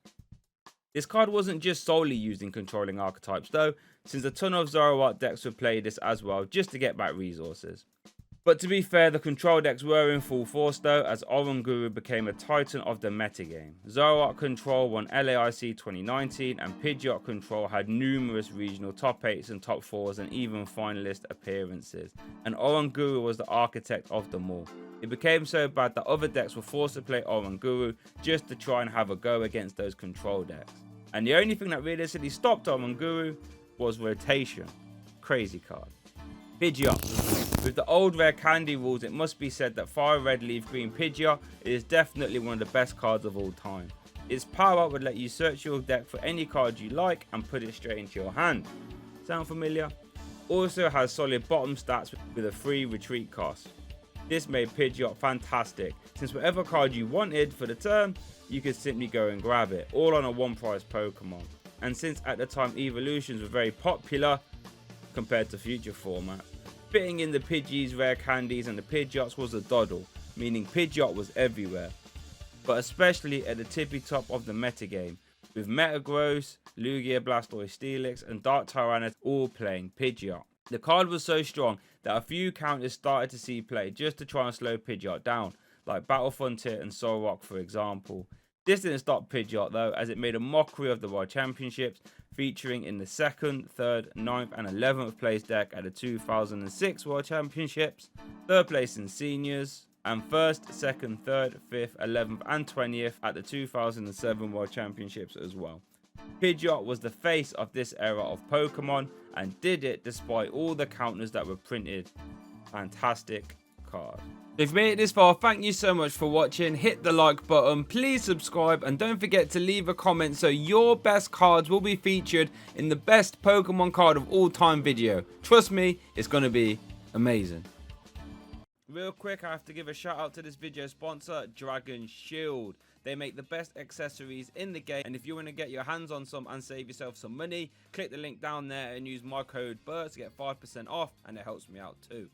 This card wasn't just solely used in controlling archetypes though, since a ton of Zoroark decks would play this as well just to get back resources. But to be fair, the control decks were in full force though, as Oranguru became a titan of the metagame. Zoroark Control won LAIC 2019, and Pidgeot Control had numerous regional top 8s and top 4s and even finalist appearances, and Oranguru was the architect of them all. It became so bad that other decks were forced to play Oranguru just to try and have a go against those control decks. And the only thing that realistically stopped Oranguru was rotation. Crazy card. Pidgeot. With the old rare candy rules, it must be said that Fire Red Leaf Green Pidgeot is definitely one of the best cards of all time. Its power would let you search your deck for any card you like and put it straight into your hand. Sound familiar? Also has solid bottom stats with a free retreat cost. This made Pidgeot fantastic, since whatever card you wanted for the turn, you could simply go and grab it, all on a one price Pokemon. And since at the time evolutions were very popular compared to future formats, fitting in the Pidgeys, rare candies and the Pidgeots was a doddle, meaning Pidgeot was everywhere, but especially at the tippy top of the metagame, with Metagross, Lugia, Blastoise, Steelix and Dark Tyranids all playing Pidgeot. The card was so strong that a few counters started to see play just to try and slow Pidgeot down, like Battle Frontier and Zoroark for example. This didn't stop Pidgeot though, as it made a mockery of the World Championships, featuring in the 2nd, 3rd, 9th and 11th place deck at the 2006 World Championships, 3rd place in Seniors, and 1st, 2nd, 3rd, 5th, 11th and 20th at the 2007 World Championships as well. Pidgeot was the face of this era of Pokemon and did it despite all the counters that were printed. Fantastic card. If you made it this far, thank you so much for watching. Hit the like button, please subscribe, and don't forget to leave a comment so your best cards will be featured in the best Pokemon card of all time video. Trust me, it's going to be amazing. Real quick, I have to give a shout out to this video sponsor, Dragon Shield. They make the best accessories in the game, and if you want to get your hands on some and save yourself some money, click the link down there and use my code BERT to get 5% off, and it helps me out too.